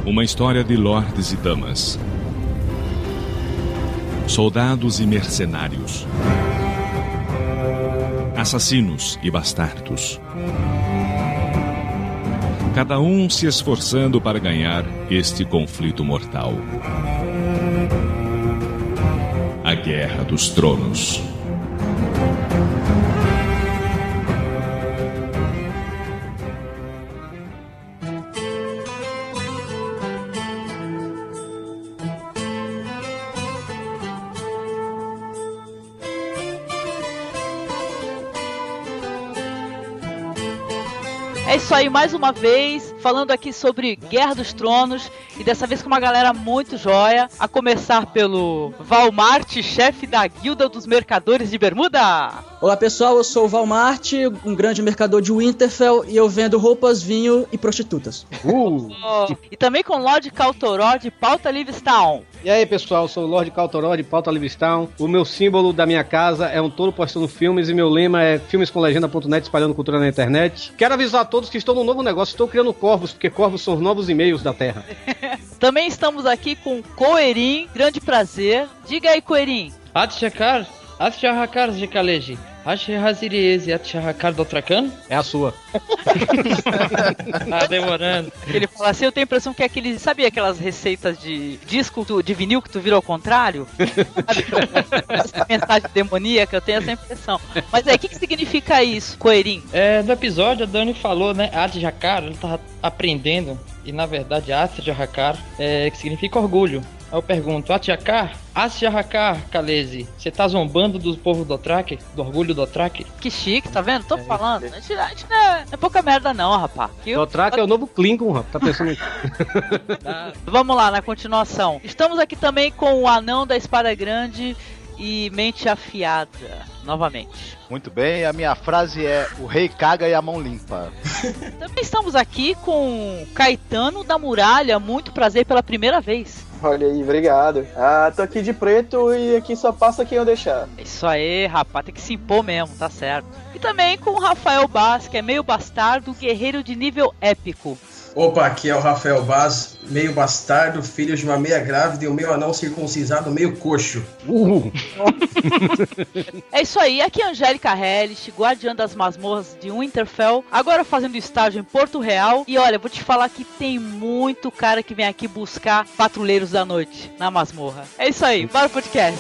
Uma história de lordes e damas, soldados e mercenários, assassinos e bastardos. Cada um se esforçando para ganhar este conflito mortal. A Guerra dos Tronos. É isso aí, mais uma vez, falando aqui sobre Guerra dos Tronos, e dessa vez com uma galera muito joia, a começar pelo Valmart, chefe da Guilda dos Mercadores de Bermuda. Olá pessoal, eu sou o Valmart, um grande mercador de Winterfell, e eu vendo roupas, vinho e prostitutas. E também com Lord Caltoró de Pauta Livestown. E aí pessoal, eu sou o Lord Caltoró de Pauta Livestown. O meu símbolo da minha casa é um touro postando filmes e meu lema é filmescomlegenda.net, espalhando cultura na internet. Quero avisar a todos que estou num novo negócio, estou criando corvos, porque corvos são os novos e-mails da Terra. Também estamos aqui com Coerim, grande prazer. Diga aí, Coerim. Atchakar, Atchahakar de Kaleji. Ashehaziriese Atchahakar do Tracan? É a sua. Tá demorando. Ele fala assim, eu tenho a impressão que é aquele... Sabe aquelas receitas de disco, de vinil que tu vira ao contrário? Essa mensagem demoníaca, eu tenho essa impressão. Mas aí, o que significa isso, Coerim? No episódio, a Dani falou, né? Atchahakar, ele tava aprendendo. E na verdade, Atchahakar que significa orgulho. Aí eu pergunto, Atchahakar, Kalezi, você tá zombando do povo Dothraki? Do orgulho Dothraki? Que chique, tá vendo? Tô falando. A gente não é pouca merda não, rapaz. Dothraki é o novo Klingon, rapaz. Tá pensando Vamos lá, na continuação. Estamos aqui também com o Anão da Espada Grande e Mente Afiada, novamente. Muito bem, a minha frase é: o rei caga e a mão limpa. Também estamos aqui com Caetano da Muralha, muito prazer pela primeira vez. Olha aí, obrigado. Tô aqui de preto e aqui só passa quem eu deixar. Isso aí, rapaz, tem que se impor mesmo, tá certo. E também com o Rafael Baz, que é meio bastardo, guerreiro de nível épico. Opa, aqui é o Rafael Baz, meio bastardo, filho de uma meia grávida e um meio anão circuncisado, meio coxo. É isso aí, aqui é a Angélica Hellish, guardiã das masmorras de Winterfell, agora fazendo estágio em Porto Real. E olha, vou te falar que tem muito cara que vem aqui buscar patrulheiros da noite na masmorra. É isso aí, bora pro podcast.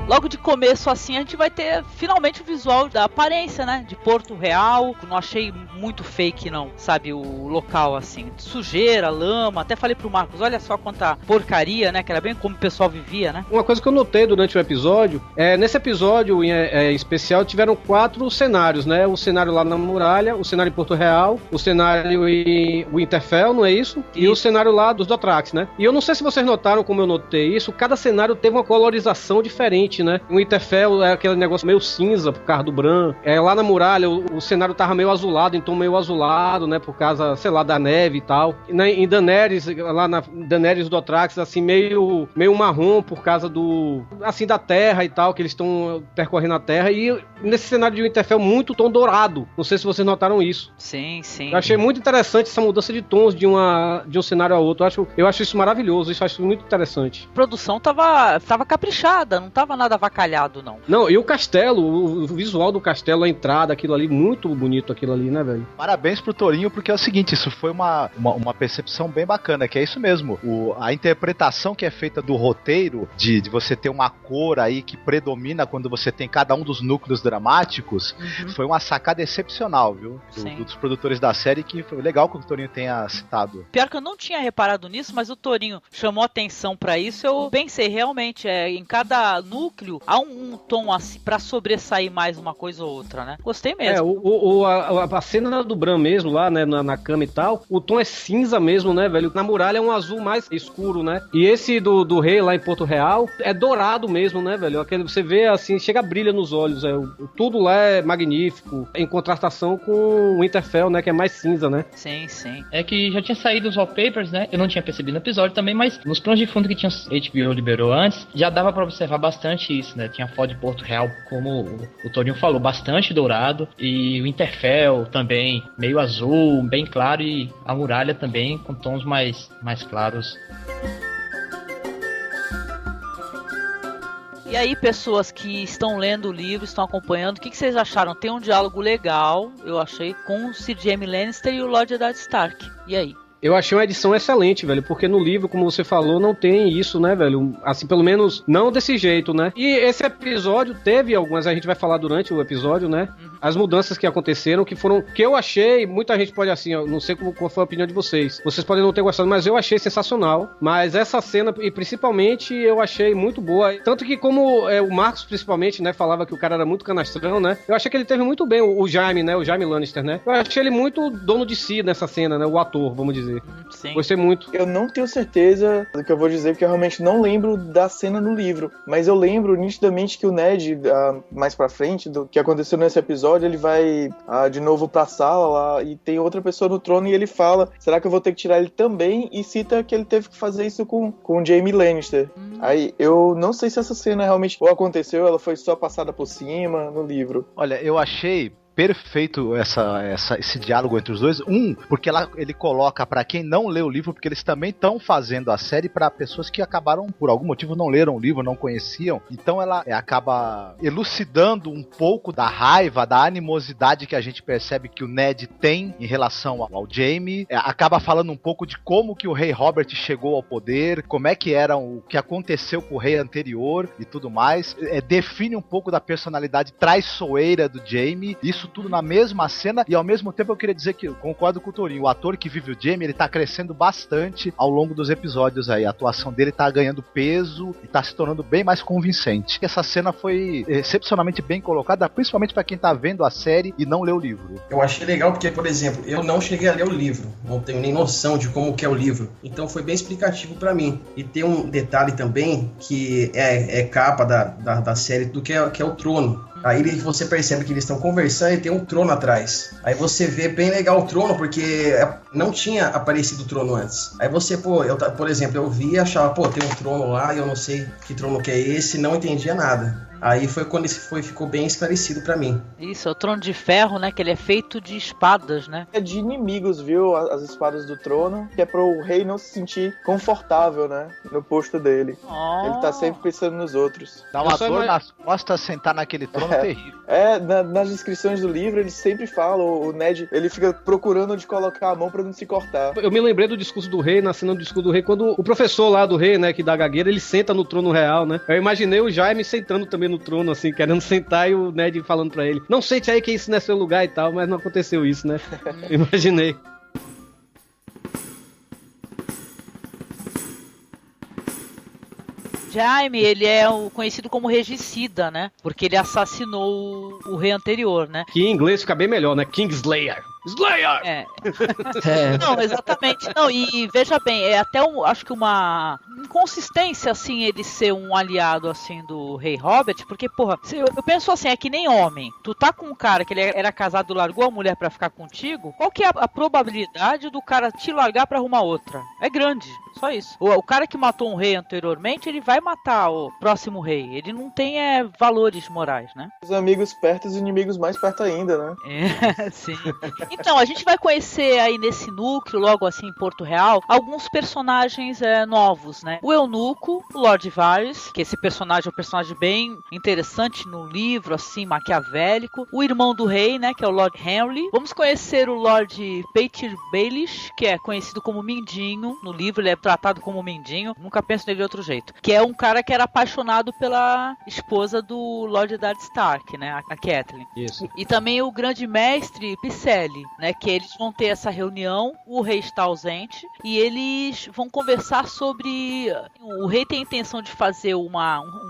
Logo de começo, assim, a gente vai ter finalmente o visual da aparência, né? De Porto Real. Não achei muito fake, não, sabe? O local, assim. Sujeira, lama. Até falei pro Marcos, olha só quanta porcaria, né? Que era bem como o pessoal vivia, né? Uma coisa que eu notei durante o episódio, nesse episódio em especial, tiveram 4 cenários, né? O cenário lá na muralha, o cenário em Porto Real, o cenário em Winterfell, não é isso? E o cenário lá dos Dothraki, né? E eu não sei se vocês notaram como eu notei isso, cada cenário teve uma colorização diferente, né? O Winterfell é aquele negócio meio cinza por causa do Bran. Lá na muralha o cenário tava meio azulado, então meio azulado, né? Por causa, sei lá, da neve e tal. E em Daenerys, lá na Daenerys Dothraki, assim, meio marrom por causa assim, da terra e tal, que eles estão percorrendo a terra. E nesse cenário de Winterfell, muito tom dourado. Não sei se vocês notaram isso. Sim, sim. Eu achei muito interessante essa mudança de tons de um cenário ao outro. Eu acho isso maravilhoso, isso eu acho muito interessante. A produção tava caprichada, não tava nada avacalhado, não. Não, e o castelo, o visual do castelo, a entrada, aquilo ali, muito bonito aquilo ali, né, velho? Parabéns pro Torinho, porque é o seguinte, isso foi uma percepção bem bacana, que é isso mesmo. A interpretação que é feita do roteiro, de você ter uma cor aí que predomina quando você tem cada um dos núcleos dramáticos, foi uma sacada excepcional, viu? Dos produtores da série, que foi legal que o Torinho tenha citado. Pior que eu não tinha reparado nisso, mas o Torinho chamou atenção pra isso. Eu pensei, realmente, em cada núcleo núcleo, há um tom assim pra sobressair mais uma coisa ou outra, né? Gostei mesmo. A cena do Bran mesmo, lá, né, na cama e tal, o tom é cinza mesmo, né, velho? Na muralha é um azul mais escuro, né? E esse do rei lá em Porto Real é dourado mesmo, né, velho? Aquele, você vê assim, chega a brilha nos olhos, tudo lá é magnífico, em contrastação com o Winterfell, né, que é mais cinza, né? Sim, sim. É que já tinha saído os wallpapers, né? Eu não tinha percebido no episódio também, mas nos planos de fundo que tinha HBO liberou antes, já dava pra observar bastante isso, né? Tinha foto de Porto Real, como o Torinho falou, bastante dourado, e o Winterfell também meio azul, bem claro, e a muralha também com tons mais claros. E aí, pessoas que estão lendo o livro, estão acompanhando, o que vocês acharam? Tem um diálogo legal, eu achei, com o Sir Jaime Lannister e o Lord Eddard Stark. E aí? Eu achei uma edição excelente, velho, porque no livro, como você falou, não tem isso, né, velho? Assim, pelo menos não desse jeito, né? E esse episódio teve algumas, a gente vai falar durante o episódio, né? As mudanças que aconteceram, que eu achei, muita gente pode assim, eu não sei qual foi a opinião de vocês. Vocês podem não ter gostado, mas eu achei sensacional. Mas essa cena, e principalmente, eu achei muito boa. Tanto que como o Marcos, principalmente, né, falava que o cara era muito canastrão, né? Eu achei que ele teve muito bem o Jaime, né? O Jaime Lannister, né? Eu achei ele muito dono de si nessa cena, né? O ator, vamos dizer. Sim. Gostei muito. Eu não tenho certeza do que eu vou dizer, porque eu realmente não lembro da cena no livro. Mas eu lembro nitidamente que o Ned, mais pra frente, do que aconteceu nesse episódio, ele vai de novo pra sala lá e tem outra pessoa no trono e ele fala, será que eu vou ter que tirar ele também? E cita que ele teve que fazer isso com o Jaime Lannister. Aí eu não sei se essa cena realmente ou aconteceu, ela foi só passada por cima no livro. Olha, eu achei perfeito esse diálogo entre os dois. Porque ele coloca pra quem não lê o livro, porque eles também estão fazendo a série pra pessoas que acabaram, por algum motivo, não leram o livro, não conheciam. Então ela acaba elucidando um pouco da raiva, da animosidade que a gente percebe que o Ned tem em relação ao Jaime. Acaba falando um pouco de como que o rei Robert chegou ao poder, como é que era o que aconteceu com o rei anterior e tudo mais. Define um pouco da personalidade traiçoeira do Jaime. Isso tudo na mesma cena, e ao mesmo tempo eu queria dizer que eu concordo com o Torinho, o ator que vive o Jaime, ele tá crescendo bastante ao longo dos episódios aí, a atuação dele tá ganhando peso e tá se tornando bem mais convincente. Essa cena foi excepcionalmente bem colocada, principalmente pra quem tá vendo a série e não leu o livro. Eu achei legal porque, por exemplo, eu não cheguei a ler o livro, não tenho nem noção de como que é o livro, então foi bem explicativo pra mim. E tem um detalhe também que é capa da série do que é o trono. Aí você percebe que eles estão conversando e tem um trono atrás. Aí você vê bem legal o trono, porque não tinha aparecido o trono antes. Aí você, por exemplo, eu vi e achava, tem um trono lá e eu não sei que trono que é esse, não entendia nada. Aí foi quando ficou bem esclarecido pra mim. Isso, é o trono de ferro, né? Que ele é feito de espadas, né? É de inimigos, viu? As espadas do trono, que é pro rei não se sentir confortável, né? No posto dele. Oh. Ele tá sempre pensando nos outros. Dá uma dor nas costas sentar naquele trono terrível. Nas descrições do livro, eles sempre falam, o Ned, ele fica procurando onde colocar a mão pra não se cortar. Eu me lembrei do discurso do rei, na cena do discurso do rei, quando o professor lá do rei, né, que dá gagueira, ele senta no trono real, né? Eu imaginei o Jaime sentando também no trono, assim, querendo sentar, e o Ned falando pra ele, não sente aí que isso não é seu lugar e tal, mas não aconteceu isso, né? Imaginei. Jaime, ele é conhecido como regicida, né? Porque ele assassinou o rei anterior, né? Que em inglês fica bem melhor, né? Kingslayer. Slayer! Não, exatamente. Não, e veja bem, é até acho que uma inconsistência, assim, ele ser um aliado, assim, do rei Robert, porque, porra, eu penso assim, é que nem homem. Tu tá com um cara que ele era casado, largou a mulher pra ficar contigo, qual que é a probabilidade do cara te largar pra arrumar outra? É grande, só isso. O cara que matou um rei anteriormente, ele vai matar o próximo rei. Ele não tem valores morais, né? Os amigos perto e os inimigos mais perto ainda, né? Sim. Então, a gente vai conhecer aí nesse núcleo, logo assim em Porto Real, alguns personagens novos, né? O Eunuco, o Lord Varys, que esse personagem é um personagem bem interessante no livro, assim, maquiavélico. O irmão do rei, né, que é o Lord Henry. Vamos conhecer o Lord Petyr Baelish, que é conhecido como Mindinho. No livro ele é tratado como Mindinho, nunca penso nele de outro jeito. Que é um cara que era apaixonado pela esposa do Lord Eddard Stark, né, a Catelyn. Isso. E também o grande mestre Pycelle, né? Que eles vão ter essa reunião, o rei está ausente e eles vão conversar sobre... O rei tem a intenção de fazer um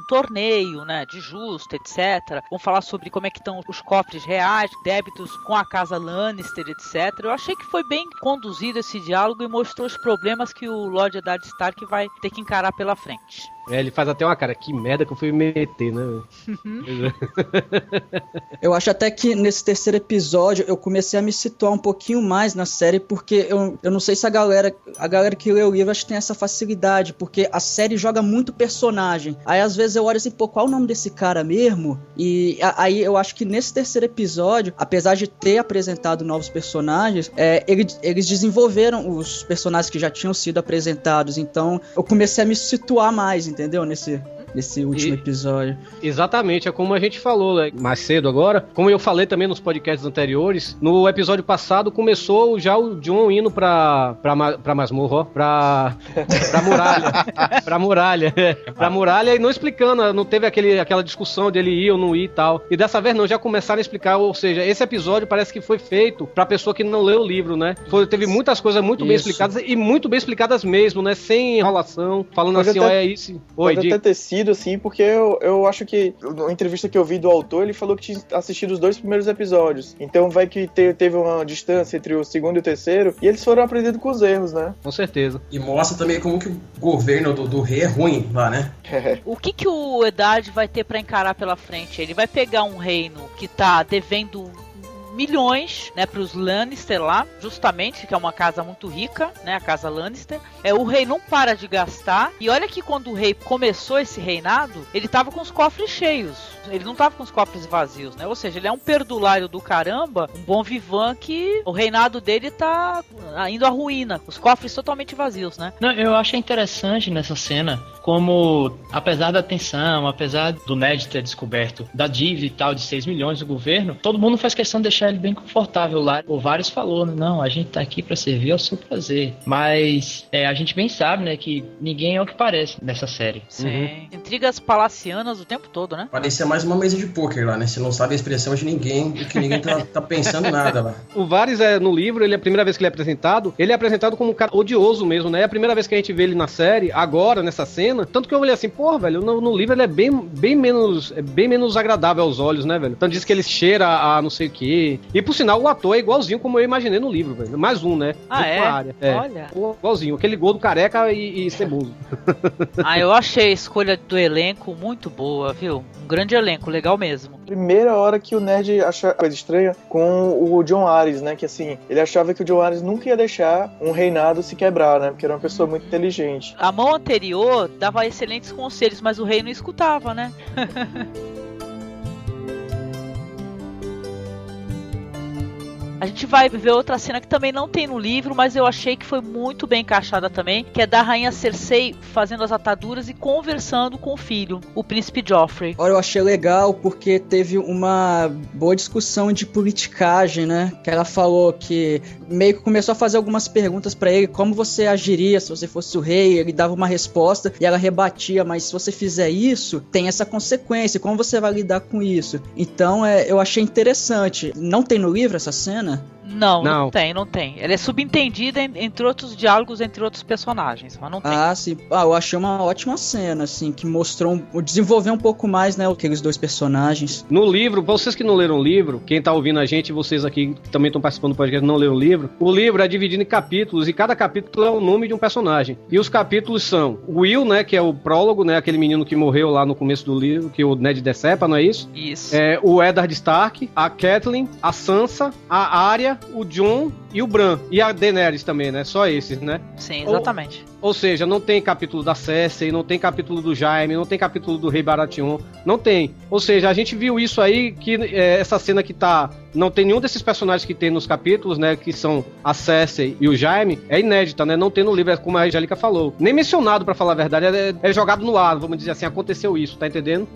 torneio, né? De justo, etc. Vão falar sobre como é que estão os cofres reais, débitos com a casa Lannister, etc. Eu achei que foi bem conduzido esse diálogo e mostrou os problemas que o Lord Eddard Stark vai ter que encarar pela frente. Ele faz até uma cara, que merda que eu fui me meter, né? Eu acho até que nesse terceiro episódio eu comecei a me situar um pouquinho mais na série, porque eu não sei se a galera que lê o livro acho que tem essa facilidade, porque a série joga muito personagem. Aí às vezes eu olho assim, pô, qual é o nome desse cara mesmo? E aí eu acho que nesse terceiro episódio, apesar de ter apresentado novos personagens, eles desenvolveram os personagens que já tinham sido apresentados, então eu comecei a me situar mais, entendeu? Nesse último episódio. Exatamente, é como a gente falou, né, mais cedo agora, como eu falei também nos podcasts anteriores, no episódio passado começou já o Jon indo pra masmorra, ó, pra muralha e não explicando, não teve aquela discussão dele ir ou não ir e tal, e dessa vez não, já começaram a explicar, ou seja, esse episódio parece que foi feito pra pessoa que não leu o livro, né, teve muitas coisas muito bem explicadas e muito bem explicadas mesmo, né, sem enrolação, falando pode assim, ó, é isso. Oi, pode até ter sido assim, porque eu acho que na entrevista que eu vi do autor, ele falou que tinha assistido os 2 primeiros episódios. Então vai que teve uma distância entre o segundo e o terceiro, e eles foram aprendendo com os erros, né? Com certeza. E mostra também como que o governo do rei é ruim lá, né? O que o Eddard vai ter pra encarar pela frente? Ele vai pegar um reino que tá devendo milhões, né, pros Lannister lá, justamente, que é uma casa muito rica, né, a casa Lannister. O rei não para de gastar, e olha que quando o rei começou esse reinado, ele tava com os cofres cheios, ele não tava com os cofres vazios, né, ou seja, ele é um perdulário do caramba, um bom vivan que o reinado dele tá indo à ruína, os cofres totalmente vazios, né. Não, eu achei interessante nessa cena, como, apesar da tensão, apesar do Ned ter descoberto da dívida e tal de 6 milhões do governo, todo mundo faz questão de deixar ele bem confortável lá. O Varys falou, né? Não, a gente tá aqui pra servir ao seu prazer. Mas a gente bem sabe, né, que ninguém é o que parece nessa série. Sim. Intrigas palacianas o tempo todo, né? Parecia mais uma mesa de pôquer lá, né? Você não sabe a expressão de ninguém e que ninguém tá pensando nada lá. O Varys, no livro, a primeira vez que ele é apresentado como um cara odioso mesmo, né? É a primeira vez que a gente vê ele na série, agora, nessa cena. Tanto que eu olhei assim, porra, velho, no livro ele é bem menos agradável aos olhos, né, velho? Tanto diz que ele cheira a não sei o quê. E por sinal, o ator é igualzinho como eu imaginei no livro, velho. Mais um, né? Área. Olha. Igualzinho, aquele gordo careca e ceboso. Eu achei a escolha do elenco muito boa, viu? Um grande elenco, legal mesmo. Primeira hora que o Ned acha coisa estranha com o Jon Arrys, né? Que assim, ele achava que o Jon Arrys nunca ia deixar um reinado se quebrar, né? Porque era uma pessoa muito inteligente. A mão anterior dava excelentes conselhos, mas o rei não escutava, né? A gente vai ver outra cena que também não tem no livro, mas eu achei que foi muito bem encaixada também, que é da rainha Cersei fazendo as ataduras e conversando com o filho, o príncipe Joffrey. Olha, eu achei legal porque teve uma boa discussão de politicagem, né? Que ela falou que meio que começou a fazer algumas perguntas pra ele, como você agiria se você fosse o rei, ele dava uma resposta e ela rebatia, mas se você fizer isso, tem essa consequência, como você vai lidar com isso? Então, eu achei interessante. Não tem no livro essa cena? Não tem. Ela é subentendida entre outros diálogos, entre outros personagens, mas não tem. Sim. Eu achei uma ótima cena, assim, que mostrou, desenvolveu um pouco mais, né, aqueles 2 personagens. No livro, vocês que não leram o livro, quem tá ouvindo a gente, vocês aqui que também estão participando do podcast não leram o livro é dividido em capítulos, e cada capítulo é o nome de um personagem. E os capítulos são o Will, né, que é o prólogo, né, aquele menino que morreu lá no começo do livro, que o Ned decepa, não é isso? Isso. O Eddard Stark, a Catelyn, a Sansa, a Arya, o Jon e o Bran. E a Daenerys também, né? Só esses, né? Sim, exatamente. Ou seja, não tem capítulo da Cersei, não tem capítulo do Jaime, não tem capítulo do Rei Baratheon, não tem. Ou seja, a gente viu isso aí, que essa cena que tá... Não tem nenhum desses personagens que tem nos capítulos, né? Que são a Cersei e o Jaime, é inédita, né? Não tem no livro, como a Angélica falou. Nem mencionado, pra falar a verdade, é jogado no ar, vamos dizer assim, aconteceu isso, tá entendendo?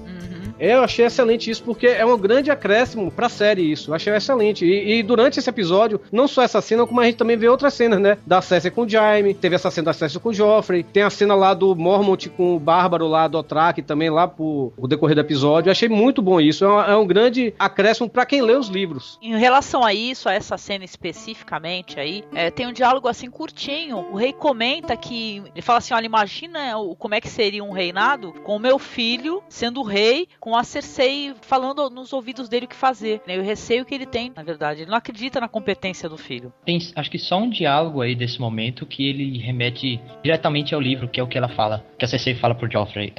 Eu achei excelente isso, porque é um grande acréscimo pra série isso. Eu achei excelente. E durante esse episódio, não só essa cena, como a gente também vê outras cenas, né? Da Cersei com o Jaime, teve essa cena da Cersei com o Joffrey, tem a cena lá do Mormont com o Bárbaro lá do Otrak, também lá pro decorrer do episódio. Eu achei muito bom isso. É um grande acréscimo pra quem lê os livros. Em relação a isso, a essa cena especificamente aí, tem um diálogo assim curtinho. O rei comenta que, ele fala assim, olha, imagina como é que seria um reinado com o meu filho sendo rei, com a Cersei falando nos ouvidos dele o que fazer, né? O receio que ele tem, na verdade, ele não acredita na competência do filho. Tem, acho que só um diálogo aí desse momento que ele remete diretamente ao livro, que é o que ela fala, que a Cersei fala pro Joffrey.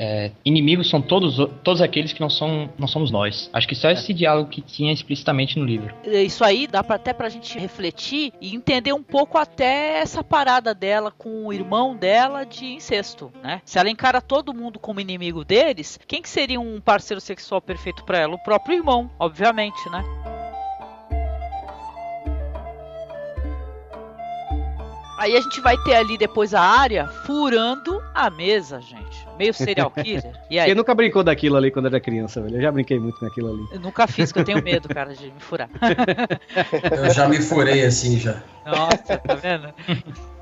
Inimigos são todos aqueles que não somos nós. Acho que só esse diálogo que tinha explicitamente no livro. Isso aí dá até pra gente refletir e entender um pouco até essa parada dela com o irmão dela de incesto, né? Se ela encara todo mundo como inimigo deles, quem que seria um parceiro sexual perfeito pra ela? O próprio irmão, obviamente, né? Aí a gente vai ter ali depois a Arya furando a mesa, gente. Meio serial killer. E aí? Quem nunca brincou daquilo ali quando era criança, velho? Eu já brinquei muito naquilo ali. Eu nunca fiz, que eu tenho medo, cara, de me furar. Eu já me furei assim, já. Nossa, tá vendo?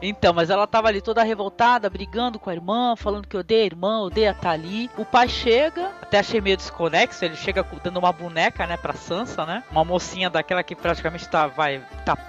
Então, mas ela tava ali toda revoltada, brigando com a irmã, falando que odeia a irmã, odeia a Tali. O pai chega, até achei meio desconexo, ele chega dando uma boneca, né, pra Sansa, né? Uma mocinha daquela que praticamente tá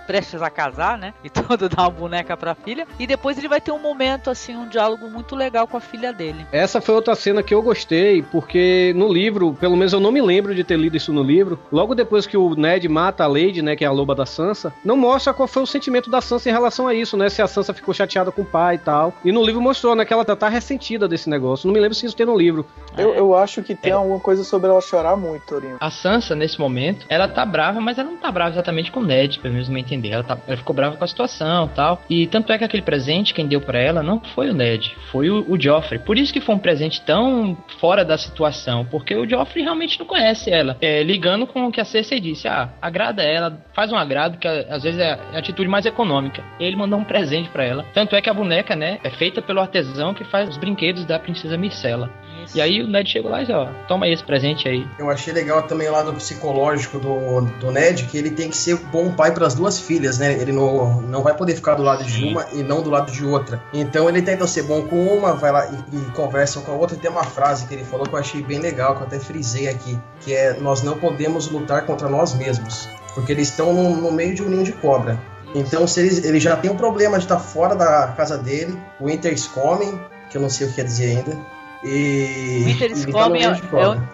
prestes a casar, né? E todo dá uma boneca pra filha. E depois ele vai ter um momento, assim, um diálogo muito legal com a filha dele. Essa foi outra cena que eu gostei, porque no livro, pelo menos eu não me lembro de ter lido isso no livro, logo depois que o Ned mata a Lady, né, que é a loba da Sansa, não mostra qual foi o sentimento da Sansa em relação a isso, né, se a Sansa ficou chateada com o pai e tal. E no livro mostrou, né, que ela tá ressentida desse negócio. Não me lembro se isso tem no livro. Eu acho que tem alguma coisa sobre ela chorar muito, Torinho. A Sansa, nesse momento, ela tá brava, mas ela não tá brava exatamente com o Ned, pelo menos me entender. Ela ficou brava com a situação e tal. E tanto é que aquele presente, quem deu pra ela, não foi o Ned, foi o Joffrey. Por isso que foi um presente tão fora da situação, porque o Joffrey realmente não conhece ela. Ligando com o que a Cersei disse, agrada ela, faz um agrado, que às vezes é a atitude mais econômica. E ele mandou um presente pra ela. Tanto é que a boneca, né, é feita pelo artesão que faz os brinquedos da princesa Myrcella. E aí o Ned chegou lá e disse, toma aí esse presente aí. Eu achei legal também lá do psicológico do Ned, que ele tem que ser bom pai para as duas filhas, né? Ele não vai poder ficar do lado de uma e não do lado de outra. Então ele tenta ser bom com uma, vai lá e conversa com a outra. E tem uma frase que ele falou que eu achei bem legal, que eu até frisei aqui, que é: nós não podemos lutar contra nós mesmos, porque eles estão no meio de um ninho de cobra. Então se ele já tem um problema de estar fora da casa dele, o Winter's Coming, que eu não sei o que quer dizer ainda. E Winter's Coming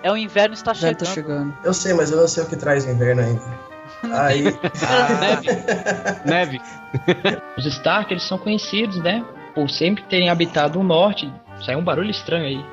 é o inverno está chegando. Eu sei, mas eu não sei o que traz o inverno ainda. Aí... Neve. Os Stark, eles são conhecidos, né, por sempre terem habitado o norte. Saiu um barulho estranho aí.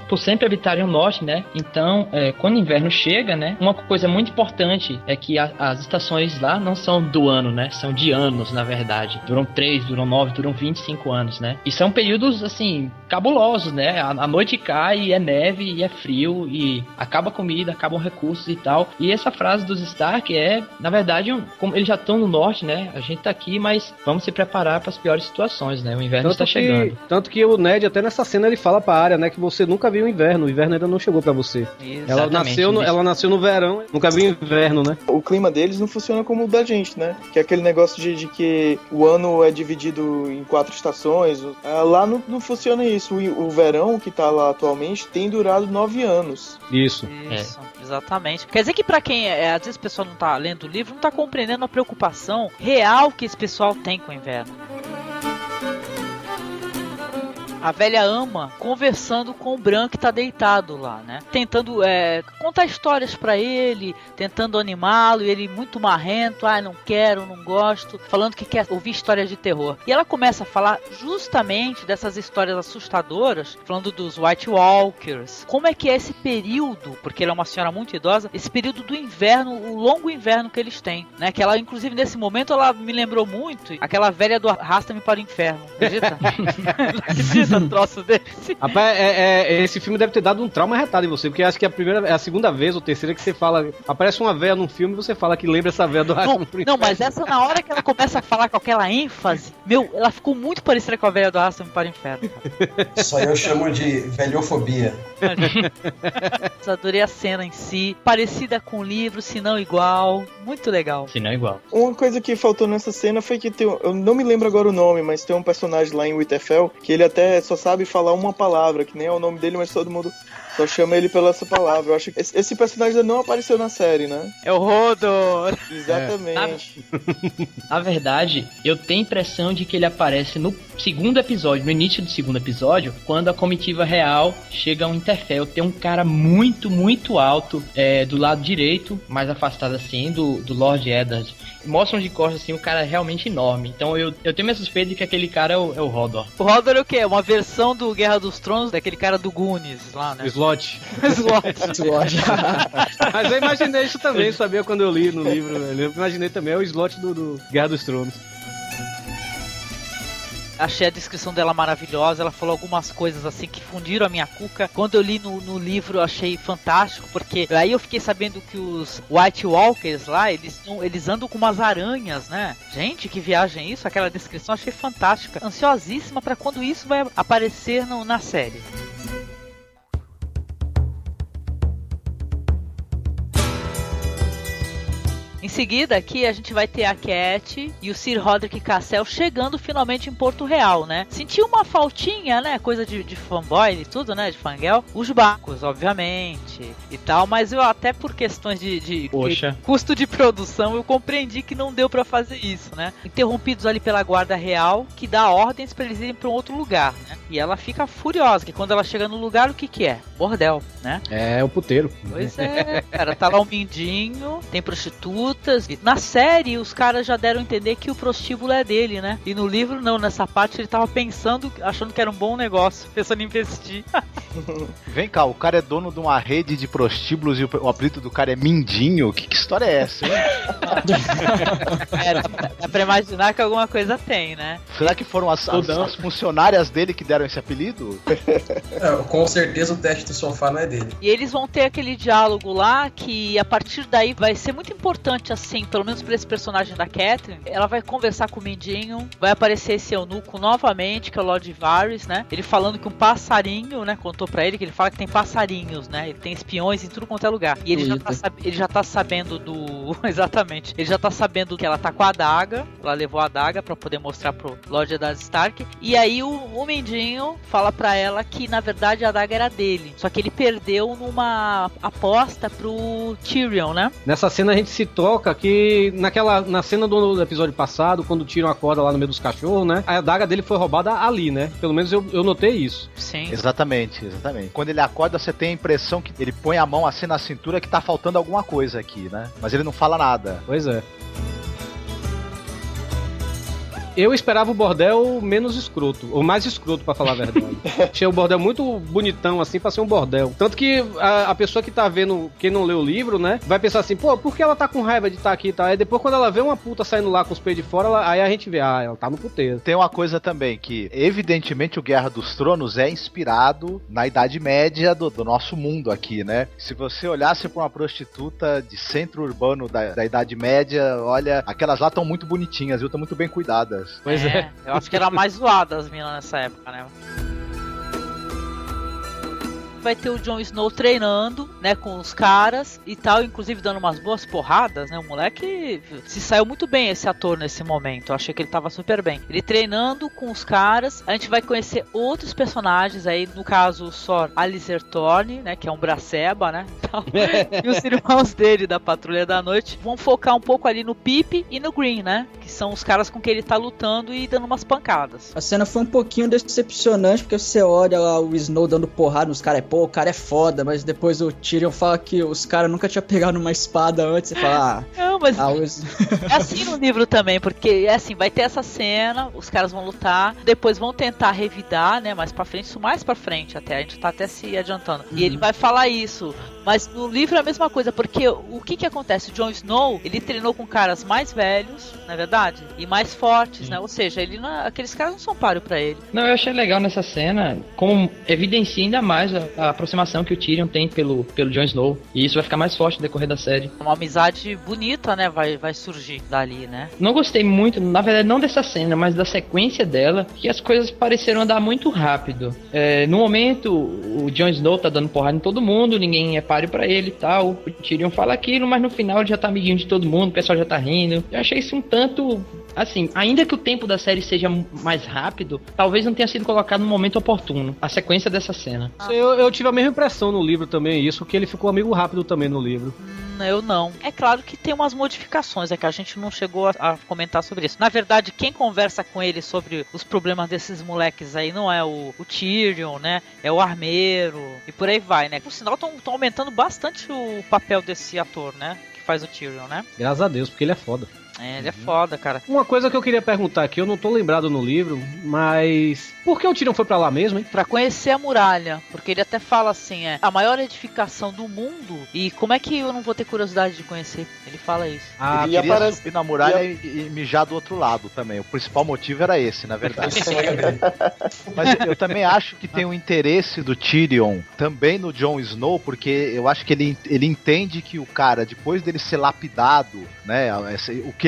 Por sempre habitarem o norte, né? Então, quando o inverno chega, né? Uma coisa muito importante é que as estações lá não são do ano, né? São de anos, na verdade. Duram 3, duram 9, duram 25 anos, né? E são períodos, assim, cabulosos, né? A noite cai e é neve e é frio e acaba a comida, acabam recursos e tal. E essa frase dos Stark na verdade, como eles já estão no norte, né? A gente tá aqui, mas vamos se preparar para as piores situações, né? O inverno está chegando. Tanto que o Ned, até nessa cena, ele fala pra Arya, né? Que você nunca viu o inverno ainda não chegou pra você. Ela nasceu no verão, nunca viu inverno, né? O clima deles não funciona como o da gente, né? Que é aquele negócio de que o ano é dividido em 4 estações. Lá não funciona isso. O verão, que tá lá atualmente, tem durado 9 anos. Isso. Exatamente. Quer dizer que pra quem, às vezes o pessoal não tá lendo o livro, não tá compreendendo a preocupação real que esse pessoal tem com o inverno. A velha ama conversando com o Bran que tá deitado lá, né? Tentando contar histórias pra ele, tentando animá-lo, e ele muito marrento, não quero, não gosto, falando que quer ouvir histórias de terror. E ela começa a falar justamente dessas histórias assustadoras, falando dos White Walkers. Como é que é esse período, porque ela é uma senhora muito idosa, esse período do inverno, o longo inverno que eles têm, né? Que ela, inclusive, nesse momento, ela me lembrou muito aquela velha do Arrasta-me para o Inferno, acredita? Não acredita? aguenta um troço desse. Rapaz, esse filme deve ter dado um trauma retado em você, porque acho que a segunda vez ou terceira que você fala, aparece uma véia num filme e você fala que lembra essa véia do Arrasta pro Inferno. Não, mas essa na hora que ela começa a falar com aquela ênfase, ela ficou muito parecida com a véia do Arrasta para o Inferno. Isso aí eu chamo de velhofobia. Adorei a cena em si, parecida com o livro, se não igual, muito legal. Se não é igual. Uma coisa que faltou nessa cena foi que eu não me lembro agora o nome, mas tem um personagem lá em Winterfell que ele até só sabe falar uma palavra, que nem é o nome dele, mas todo mundo só chama ele pela essa palavra. Eu acho que esse personagem ainda não apareceu na série, né? É o Hodor! Exatamente. Na verdade, eu tenho a impressão de que ele aparece no segundo episódio, no início do segundo episódio, quando a comitiva real chega a um Winterfell. Tem um cara muito, muito alto do lado direito, mais afastado assim, do Lord Eddard. Mostram de costas assim, o cara é realmente enorme. Então eu tenho minha suspeita de que aquele cara é o Hodor. O Hodor é o quê? Uma versão do Guerra dos Tronos daquele cara do Goonies lá, né? Slot. Slot. Mas eu imaginei isso também, sabia, quando eu li no livro, velho. Eu imaginei também o Slot do Guerra dos Tronos. Achei a descrição dela maravilhosa, ela falou algumas coisas assim que fundiram a minha cuca. Quando eu li no livro eu achei fantástico, porque aí eu fiquei sabendo que os White Walkers lá, eles andam com umas aranhas, né? Gente, que viagem isso, aquela descrição eu achei fantástica. Ansiosíssima pra quando isso vai aparecer na série. Em seguida, aqui a gente vai ter a Cat e o Sir Roderick Cassel chegando finalmente em Porto Real, né? Senti uma faltinha, né? Coisa de fanboy e tudo, né? De fangirl. Os barcos, obviamente, e tal. Mas eu até por questões de custo de produção, eu compreendi que não deu pra fazer isso, né? Interrompidos ali pela guarda real, que dá ordens pra eles irem pra um outro lugar, né? E ela fica furiosa, que quando ela chega no lugar, o que é? Bordel, né? É, o puteiro. Pois é, cara, tá lá um mindinho, tem prostitutas. Na série, os caras já deram a entender que o prostíbulo é dele, né? E no livro, não. Nessa parte, ele tava pensando, achando que era um bom negócio, pensando em investir. Vem cá, o cara é dono de uma rede de prostíbulos e o apelido do cara é Mindinho? Que história é essa, hein? Dá pra imaginar que alguma coisa tem, né? Será que foram as funcionárias dele que deram esse apelido? Com certeza o teste do sofá não é dele. E eles vão ter aquele diálogo lá que a partir daí vai ser muito importante, assim, pelo menos pra esse personagem da Catelyn. Ela vai conversar com o Mindinho, vai aparecer esse eunuco novamente, que é o Lord Varys, né? Ele falando que um passarinho, né? Contou pra ele que ele fala que tem passarinhos, né? Ele tem espiões em tudo quanto é lugar. E ele já tá sabendo do... Exatamente. Ele já tá sabendo que ela tá com a adaga. Ela levou a adaga pra poder mostrar pro Lord Eddard Stark. E aí o Mindinho fala pra ela que, na verdade, a adaga era dele. Só que ele perdeu numa aposta pro Tyrion, né? Nessa cena a gente se toca que na cena do episódio passado, quando tiram a corda lá no meio dos cachorros, né? A adaga dele foi roubada ali, né? Pelo menos eu notei isso. Sim. Exatamente. Quando ele acorda, você tem a impressão que ele põe a mão assim na cintura que tá faltando alguma coisa aqui, né? Mas ele não fala nada. Pois é. Eu esperava o bordel menos escroto, ou mais escroto, pra falar a verdade. Achei o bordel muito bonitão, assim, pra ser um bordel. Tanto que a pessoa que tá vendo, quem não lê o livro, né, vai pensar assim, pô, por que ela tá com raiva de estar aqui e tal? Aí depois, quando ela vê uma puta saindo lá com os peitos de fora, aí a gente vê, ela tá no puteiro. Tem uma coisa também, que evidentemente o Guerra dos Tronos é inspirado na Idade Média do nosso mundo aqui, né? Se você olhasse pra uma prostituta de centro urbano da Idade Média, olha, aquelas lá estão muito bonitinhas, viu? Estão muito bem cuidadas. Pois é. Eu acho que era mais zoada as minas nessa época, né? Vai ter o Jon Snow treinando, né, com os caras e tal, inclusive dando umas boas porradas, né, o moleque se saiu muito bem, esse ator, nesse momento, eu achei que ele tava super bem. Ele treinando com os caras, a gente vai conhecer outros personagens aí, no caso o Sor Alistair Thorne, né, que é um braceba, né, e os irmãos dele da Patrulha da Noite vão focar um pouco ali no Pip e no Green, né, que são os caras com quem ele tá lutando e dando umas pancadas. A cena foi um pouquinho decepcionante, porque você olha lá o Snow dando porrada nos caras, pô, o cara é foda, mas depois o Tyrion fala que os caras nunca tinham pegado uma espada antes, e fala, não, mas é assim no livro também, porque é assim, vai ter essa cena, os caras vão lutar, depois vão tentar revidar, né, mais pra frente, isso mais pra frente até, a gente tá até se adiantando, e ele vai falar isso, Mas no livro é a mesma coisa, porque o que acontece? O Jon Snow, ele treinou com caras mais velhos, na verdade, e mais fortes, né? Ou seja, aqueles caras não são páreo pra ele. Não, eu achei legal nessa cena, como evidencia ainda mais a aproximação que o Tyrion tem pelo Jon Snow. E isso vai ficar mais forte no decorrer da série. Uma amizade bonita, né? Vai surgir dali, né? Não gostei muito, na verdade, não dessa cena, mas da sequência dela, que as coisas pareceram andar muito rápido. No momento, o Jon Snow tá dando porrada em todo mundo, ninguém é páreo pra ele e tal. O Tyrion fala aquilo, mas no final ele já tá amiguinho de todo mundo, o pessoal já tá rindo. Eu achei isso um tanto... Assim, ainda que o tempo da série seja mais rápido, talvez não tenha sido colocado no momento oportuno, a sequência dessa cena. Eu tive a mesma impressão no livro também, isso, que ele ficou amigo rápido também no livro. Eu não. É claro que tem umas modificações, é que a gente não chegou a comentar sobre isso. Na verdade, quem conversa com ele sobre os problemas desses moleques aí não é o Tyrion, né? É o armeiro e por aí vai, né? Por sinal, estão aumentando bastante o papel desse ator, né? Que faz o Tyrion, né? Graças a Deus, porque ele é foda. Ele é foda, cara. Uma coisa que eu queria perguntar aqui, eu não tô lembrado no livro, mas... Por que o Tyrion foi pra lá mesmo, hein? Pra conhecer a muralha. Porque ele até fala assim, a maior edificação do mundo. E como é que eu não vou ter curiosidade de conhecer? Ele fala isso. Ele queria subir na muralha e mijar do outro lado também. O principal motivo era esse, na verdade. Mas eu também acho que tem um interesse do Tyrion também no Jon Snow, porque eu acho que ele entende que o cara, depois dele ser lapidado, né,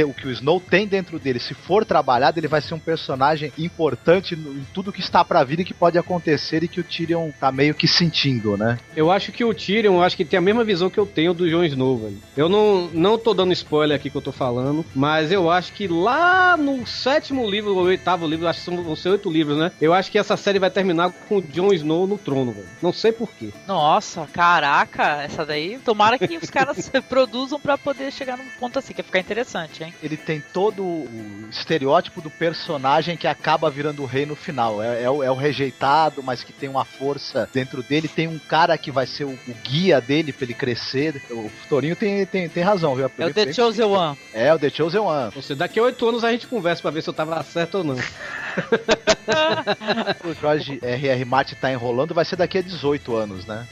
o que o Snow tem dentro dele, se for trabalhado, ele vai ser um personagem importante em tudo que está pra vir e que pode acontecer e que o Tyrion tá meio que sentindo, né? Eu acho que o Tyrion, que tem a mesma visão que eu tenho do Jon Snow, velho. Eu não tô dando spoiler aqui que eu tô falando, mas eu acho que lá no 7º livro, ou 8º livro, acho que vão ser 8 livros, né? Eu acho que essa série vai terminar com o Jon Snow no trono, velho. Não sei porquê. Nossa, caraca, essa daí, tomara que os caras produzam pra poder chegar num ponto assim, que vai ficar interessante, hein? Ele tem todo o estereótipo do personagem que acaba virando o rei no final. É o rejeitado, mas que tem uma força dentro dele. Tem um cara que vai ser o guia dele pra ele crescer. O Torinho tem razão, viu? É o The Chosen One. É, o The Chosen One. Daqui a 8 anos a gente conversa pra ver se eu tava certo ou não. O George R.R. Martin tá enrolando, vai ser daqui a 18 anos, né?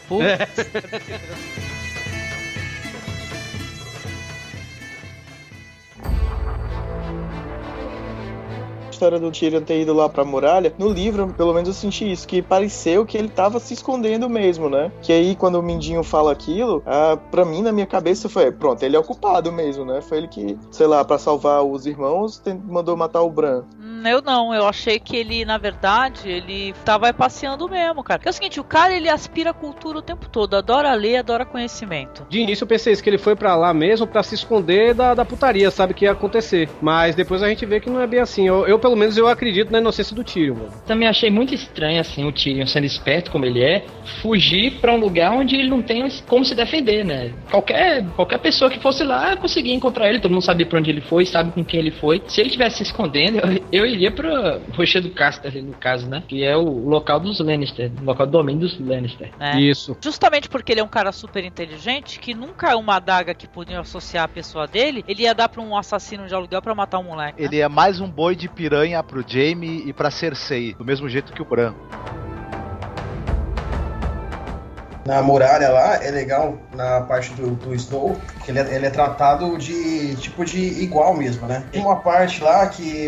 História do Tyrion ter ido lá pra muralha, no livro, pelo menos eu senti isso, que pareceu que ele tava se escondendo mesmo, né? Que aí, quando o Mindinho fala aquilo, pra mim, na minha cabeça, foi, pronto, ele é o culpado mesmo, né? Foi ele que, sei lá, pra salvar os irmãos, mandou matar o Bran. Eu achei que ele, na verdade, ele tava passeando mesmo, cara. Porque é o seguinte, o cara, ele aspira a cultura o tempo todo, adora ler, adora conhecimento. De início eu pensei isso, que ele foi pra lá mesmo pra se esconder da putaria, sabe, que ia acontecer. Mas depois a gente vê que não é bem assim. Eu pelo menos, eu acredito na inocência do Tyrion, mano. Também achei muito estranho, assim, o Tyrion, sendo esperto como ele é, fugir pra um lugar onde ele não tem como se defender, né? Qualquer pessoa que fosse lá conseguia encontrar ele, todo mundo sabia pra onde ele foi, sabe com quem ele foi. Se ele estivesse se escondendo, eu iria pra Rochedo do Casterly, no caso, né? Que é o local dos Lannister, o local do domínio dos Lannister. Isso. Justamente porque ele é um cara super inteligente, que nunca uma adaga que podia associar a pessoa dele, ele ia dar pra um assassino de aluguel pra matar um moleque. Ele é mais um boi de piranha pro Jaime e pra Cersei, do mesmo jeito que o Bran. Na muralha lá, é legal, na parte do Snow, que ele é tratado de tipo de igual mesmo, né? Tem uma parte lá que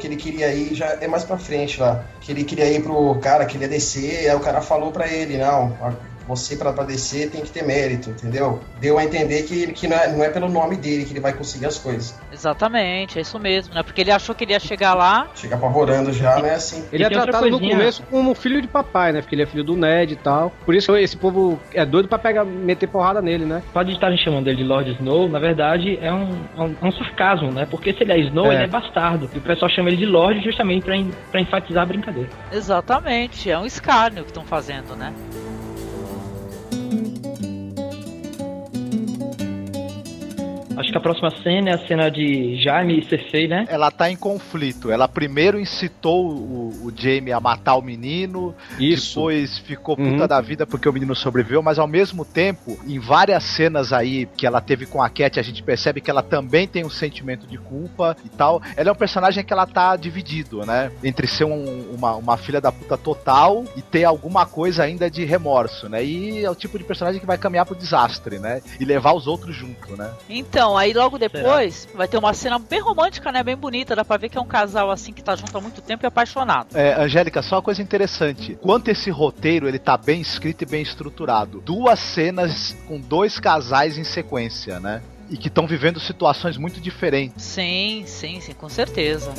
ele queria ir, já é mais pra frente lá, que ele queria ir pro cara, queria descer, aí o cara falou pra ele, não, você pra descer tem que ter mérito, entendeu? Deu a entender que não é pelo nome dele que ele vai conseguir as coisas. Exatamente, é isso mesmo, né? Porque ele achou que ele ia chegar lá... Chega apavorando já, não é assim. Ele é tratado no começo como filho de papai, né? Porque ele é filho do Ned e tal. Por isso esse povo é doido pra meter porrada nele, né? Pode estarem chamando ele de Lord Snow, na verdade é um sarcasmo, né? Porque se ele é Snow, ele é bastardo. E o pessoal chama ele de Lord justamente pra enfatizar a brincadeira. Exatamente, é um escárnio que estão fazendo, né? Acho que a próxima cena é a cena de Jaime e Cersei, né? Ela tá em conflito. Ela primeiro incitou o Jaime a matar o menino, depois ficou puta da vida porque o menino sobreviveu, mas ao mesmo tempo, em várias cenas aí que ela teve com a Cat, a gente percebe que ela também tem um sentimento de culpa e tal. Ela é um personagem que ela tá dividido, né? Entre ser uma filha da puta total e ter alguma coisa ainda de remorso, né? E é o tipo de personagem que vai caminhar pro desastre, né? E levar os outros junto, né? Então, aí logo depois vai ter uma cena bem romântica, né? Bem bonita, dá pra ver que é um casal assim que tá junto há muito tempo e apaixonado. Angélica, só uma coisa interessante. Quanto esse roteiro, ele tá bem escrito e bem estruturado. 2 cenas com 2 casais em sequência, né? E que estão vivendo situações muito diferentes. Sim, com certeza.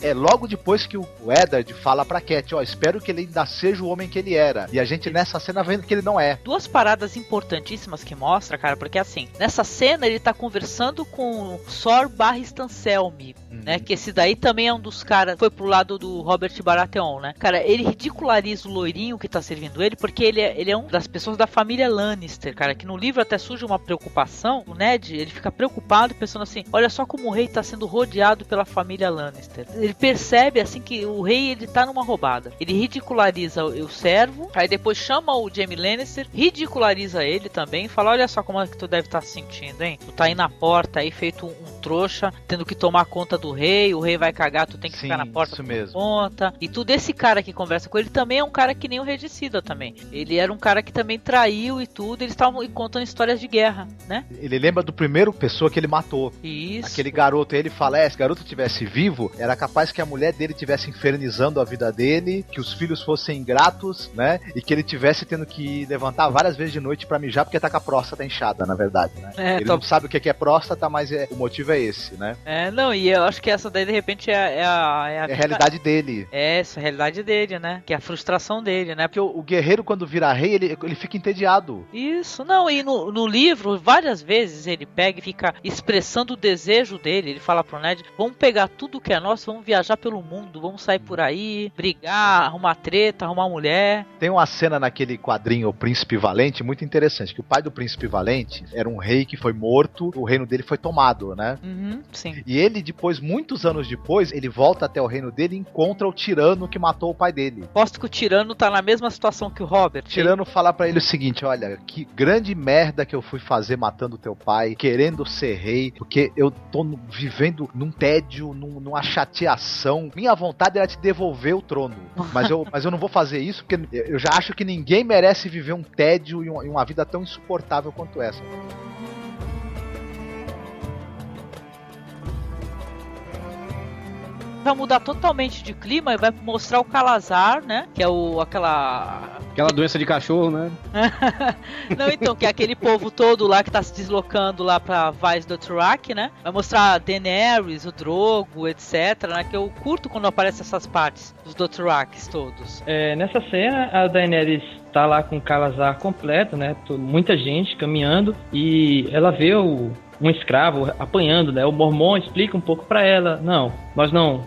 É logo depois que o Eddard fala pra Cat, espero que ele ainda seja o homem que ele era. E a gente nessa cena vendo que ele não é. 2 paradas importantíssimas que mostra, cara, porque assim, nessa cena ele tá conversando com Sor Barristan-Selmy, né, que esse daí também é um dos caras, foi pro lado do Robert Baratheon, né. Cara, ele ridiculariza o loirinho que tá servindo ele, porque ele é uma das pessoas da família Lannister, cara, que no livro até surge uma preocupação, o Ned, ele fica preocupado pensando assim, olha só como o rei tá sendo rodeado pela família Lannister. Ele percebe assim que o rei ele tá numa roubada. Ele ridiculariza o servo, aí depois chama o Jaime Lannister, ridiculariza ele também, fala, olha só como é que tu deve estar se sentindo, hein? Tu tá aí na porta aí feito um trouxa, tendo que tomar conta do rei, o rei vai cagar, tu tem que ficar na porta isso mesmo. Conta. E tudo esse cara que conversa com ele também é um cara que nem o Regicida também. Ele era um cara que também traiu e tudo, eles estavam contando histórias de guerra, né? Ele lembra do primeiro pessoa que ele matou. Isso. Aquele garoto, ele fala, se o garoto tivesse vivo, era capaz que a mulher dele tivesse infernizando a vida dele, que os filhos fossem ingratos, né? E que ele tivesse tendo que levantar várias vezes de noite pra mijar porque tá com a próstata inchada, na verdade, né? Ele não sabe o que é próstata, mas o motivo é esse, né? Não, e eu acho que essa daí de repente é a realidade dele. Essa é a realidade dele, né? Que é a frustração dele, né? Porque o guerreiro, quando vira rei, ele fica entediado. Isso, não, e no livro, várias vezes ele pega e fica expressando o desejo dele. Ele fala pro Ned, vamos pegar tudo que é nosso, vamos viajar pelo mundo, vamos sair por aí, brigar, arrumar treta, arrumar mulher. Tem uma cena naquele quadrinho O Príncipe Valente muito interessante, que o pai do Príncipe Valente era um rei que foi morto, o reino dele foi tomado, né? Sim. E ele depois, muitos anos depois, ele volta até o reino dele e encontra o tirano que matou o pai dele. Posto que o tirano tá na mesma situação que o Robert. O tirano fala pra ele o seguinte, olha, que grande merda que eu fui fazer matando teu pai, querendo ser rei, porque eu tô vivendo num tédio, numa chateação. Minha vontade era te devolver o trono, mas eu não vou fazer isso porque eu já acho que ninguém merece viver um tédio e uma vida tão insuportável quanto essa. Vai mudar totalmente de clima e vai mostrar o Calazar, né? Que é aquela doença de cachorro, né? Não, então, que é aquele povo todo lá que tá se deslocando lá pra Vaz do Turak, né? Vai mostrar a Daenerys, o Drogo, etc, né? Que eu curto quando aparecem essas partes dos Dothrakis todos. Nessa cena, a Daenerys tá lá com o Calazar completo, né? Muita gente caminhando e ela vê um escravo apanhando, né? O Mormon explica um pouco pra ela,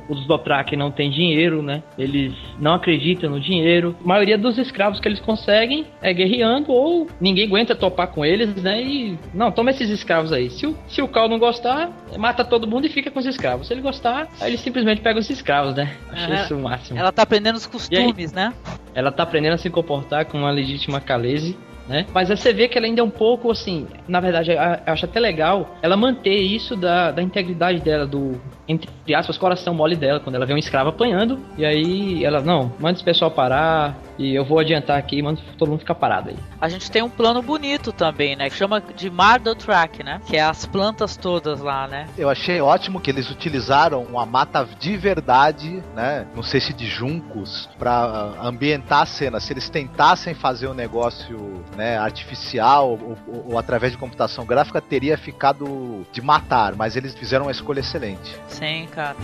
os Dothraki não têm dinheiro, né? Eles não acreditam no dinheiro. A maioria dos escravos que eles conseguem é guerreando ou ninguém aguenta topar com eles, né? E, toma esses escravos aí. Se o Khal não gostar, mata todo mundo e fica com os escravos. Se ele gostar, aí ele simplesmente pega os escravos, né? Achei isso o máximo. Ela tá aprendendo os costumes, né? Ela tá aprendendo a se comportar como uma legítima Khaleesi, né? Mas você vê que ela ainda é um pouco assim, na verdade, eu acho até legal ela manter isso da integridade dela, do, entre aspas, coração mole dela, quando ela vê um escravo apanhando, e aí ela, manda esse pessoal parar, e eu vou adiantar aqui, manda todo mundo ficar parado aí. A gente tem um plano bonito também, né, que chama de Mar Dothrak, né, que é as plantas todas lá, né. Eu achei ótimo que eles utilizaram uma mata de verdade, né, não sei se de juncos, pra ambientar a cena. Se eles tentassem fazer um negócio, né, artificial ou através de computação gráfica, teria ficado de matar, mas eles fizeram uma escolha excelente. Sim, cara.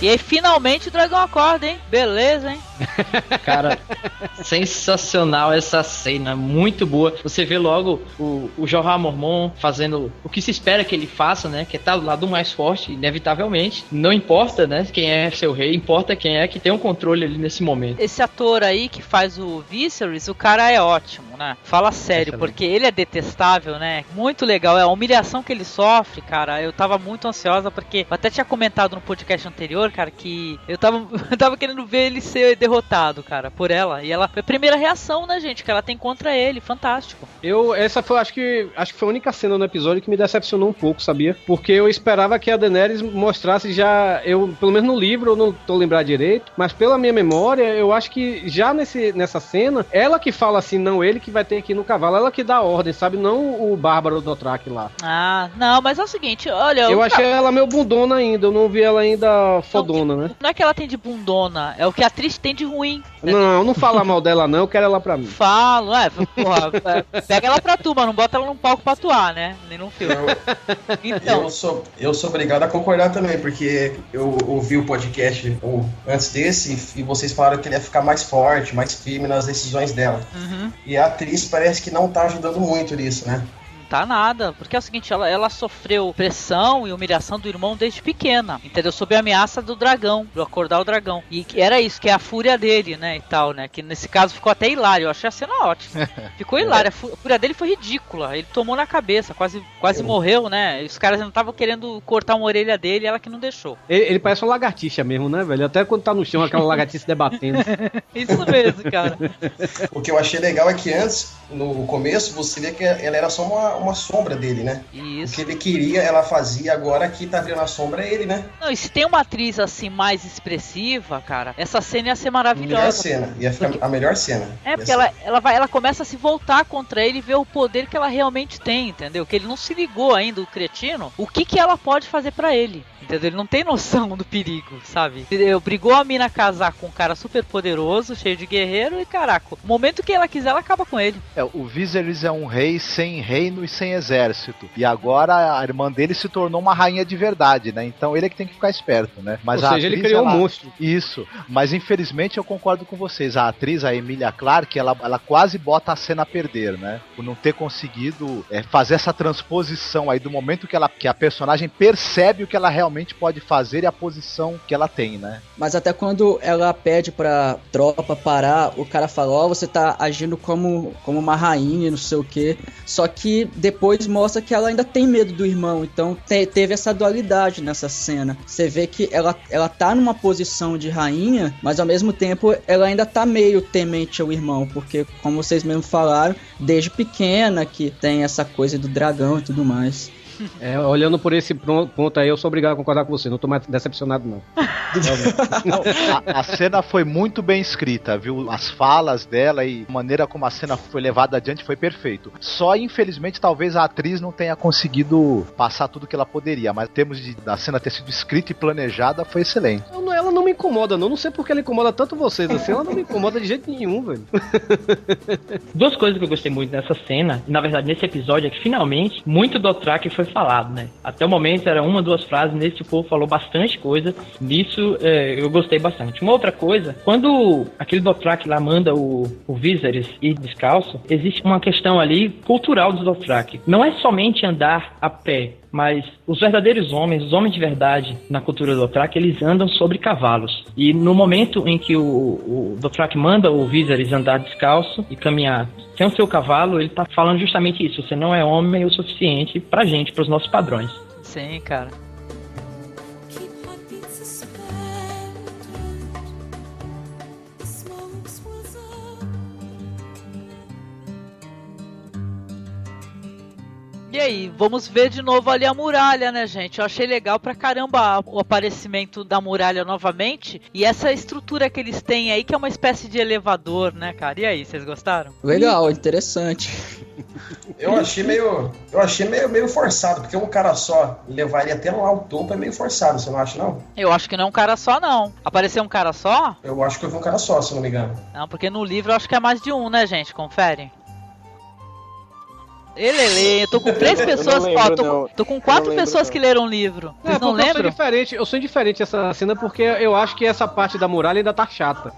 E aí finalmente o dragão acorda, hein? Beleza, hein? Cara, sensacional essa cena, muito boa. Você vê logo o Jorah Mormont fazendo o que se espera que ele faça, né? Que é estar do lado mais forte, inevitavelmente. Não importa, né? Quem é seu rei, importa quem é que tem o controle ali nesse momento. Esse ator aí que faz o Viserys, o cara é ótimo, né? Fala sério, porque ele é detestável, né? Muito legal, a humilhação que ele sofre, cara. Eu tava muito ansiosa porque eu até tinha comentado no podcast anterior, cara, que eu tava querendo ver ele ser derrotado, cara, por ela. E ela foi a primeira reação, né, gente, que ela tem contra ele. Fantástico. Essa foi, acho que foi a única cena no episódio que me decepcionou um pouco, sabia? Porque eu esperava que a Daenerys mostrasse já, pelo menos no livro, eu não tô lembrado direito, mas pela minha memória, eu acho que já nessa cena, ela que fala assim, não ele que vai ter que ir no cavalo, ela que dá a ordem, sabe? Não o Bárbaro Dothraki lá. Ah, não, mas é o seguinte, olha... Eu achei ela meio bundona ainda, eu não vi ela ainda fodona, né? Não é que ela tem de bundona, é o que a atriz tem de ruim. Né? Não fala mal dela não, eu quero ela pra mim. Falo, porra, pega ela pra tu, mas não bota ela num palco pra atuar, né? Nem num filme. Então... Eu sou obrigado a concordar também, porque eu ouvi o podcast antes desse e vocês falaram que ele ia ficar mais forte, mais firme nas decisões dela. Uhum. E a atriz parece que não tá ajudando muito nisso, né? Tá nada, porque é o seguinte, ela sofreu pressão e humilhação do irmão desde pequena, entendeu? Sob a ameaça do dragão, do acordar o dragão. E era isso, que é a fúria dele, né, e tal, né? Que nesse caso ficou até hilário, eu achei a cena ótima. Ficou hilário, a fúria dele foi ridícula, ele tomou na cabeça, quase morreu, né? E os caras não estavam querendo cortar uma orelha dele, ela que não deixou. Ele parece uma lagartixa mesmo, né, velho? Até quando tá no chão, aquela lagartixa debatendo. Isso mesmo, cara. O que eu achei legal é que antes, no começo, você vê que ela era só uma sombra dele, né? Isso. O que ele queria, ela fazia, agora que tá vendo a sombra é ele, né? Não, e se tem uma atriz assim mais expressiva, cara, essa cena ia ser maravilhosa. Melhor cena, ia ficar a melhor cena. É, porque ela começa a se voltar contra ele e ver o poder que ela realmente tem, entendeu? Que ele não se ligou ainda, o cretino, o que ela pode fazer pra ele. Entendeu? Ele não tem noção do perigo, sabe? Ele obrigou a mina a casar com um cara super poderoso, cheio de guerreiro, e caraca, o momento que ela quiser, ela acaba com ele. O Viserys é um rei sem reino e sem exército. E agora a irmã dele se tornou uma rainha de verdade, né? Então ele é que tem que ficar esperto, né? Mas ou seja, ele criou um monstro. Isso. Mas infelizmente eu concordo com vocês. A atriz, a Emilia Clarke, ela quase bota a cena a perder, né? Por não ter conseguido fazer essa transposição aí do momento que a personagem percebe o que ela realmente pode fazer e a posição que ela tem, né? Mas até quando ela pede pra tropa parar, o cara fala, você tá agindo como uma rainha, não sei o quê. Só que depois mostra que ela ainda tem medo do irmão, então teve essa dualidade nessa cena. Você vê que ela tá numa posição de rainha, mas ao mesmo tempo ela ainda tá meio temente ao irmão, porque como vocês mesmo falaram, desde pequena que tem essa coisa do dragão e tudo mais. Olhando por esse ponto aí, eu sou obrigado a concordar com você, não tô mais decepcionado não. A cena foi muito bem escrita, viu? As falas dela e a maneira como a cena foi levada adiante foi perfeito. Só, infelizmente, talvez a atriz não tenha conseguido passar tudo que ela poderia, mas em termos da cena ter sido escrita e planejada, foi excelente. Ela não me incomoda, não sei porque ela incomoda tanto vocês, assim, ela não me incomoda de jeito nenhum, velho. Duas coisas que eu gostei muito nessa cena, e na verdade nesse episódio, é que finalmente muito Dothraki foi falado, né? Até o momento era uma, duas frases, nesse povo falou bastante coisa, nisso eu gostei bastante. Uma outra coisa, quando aquele Dothraki lá manda o Viserys ir descalço, existe uma questão ali cultural dos Dothraki. Não é somente andar a pé, mas os verdadeiros homens, os homens de verdade na cultura do Dothraki, eles andam sobre cavalos. E no momento em que o Dothraki manda o Viserys andar descalço e caminhar sem o seu cavalo, ele tá falando justamente isso. Você não é homem o suficiente pra gente, pros nossos padrões. Sim, cara. E aí, vamos ver de novo ali a muralha, né, gente? Eu achei legal pra caramba o aparecimento da muralha novamente. E essa estrutura que eles têm aí, que é uma espécie de elevador, né, cara? E aí, vocês gostaram? Legal, interessante. Eu achei meio forçado, porque um cara só levar ele até lá o topo é meio forçado, você não acha, não? Eu acho que não é um cara só, não. Apareceu um cara só? Eu acho que eu vi um cara só, se não me engano. Não, porque no livro eu acho que é mais de um, né, gente? Confere. Eu tô com 3 pessoas, tô com 4 pessoas não. que leram o livro. Vocês não lembram? Eu sou indiferente essa cena porque eu acho que essa parte da muralha ainda tá chata.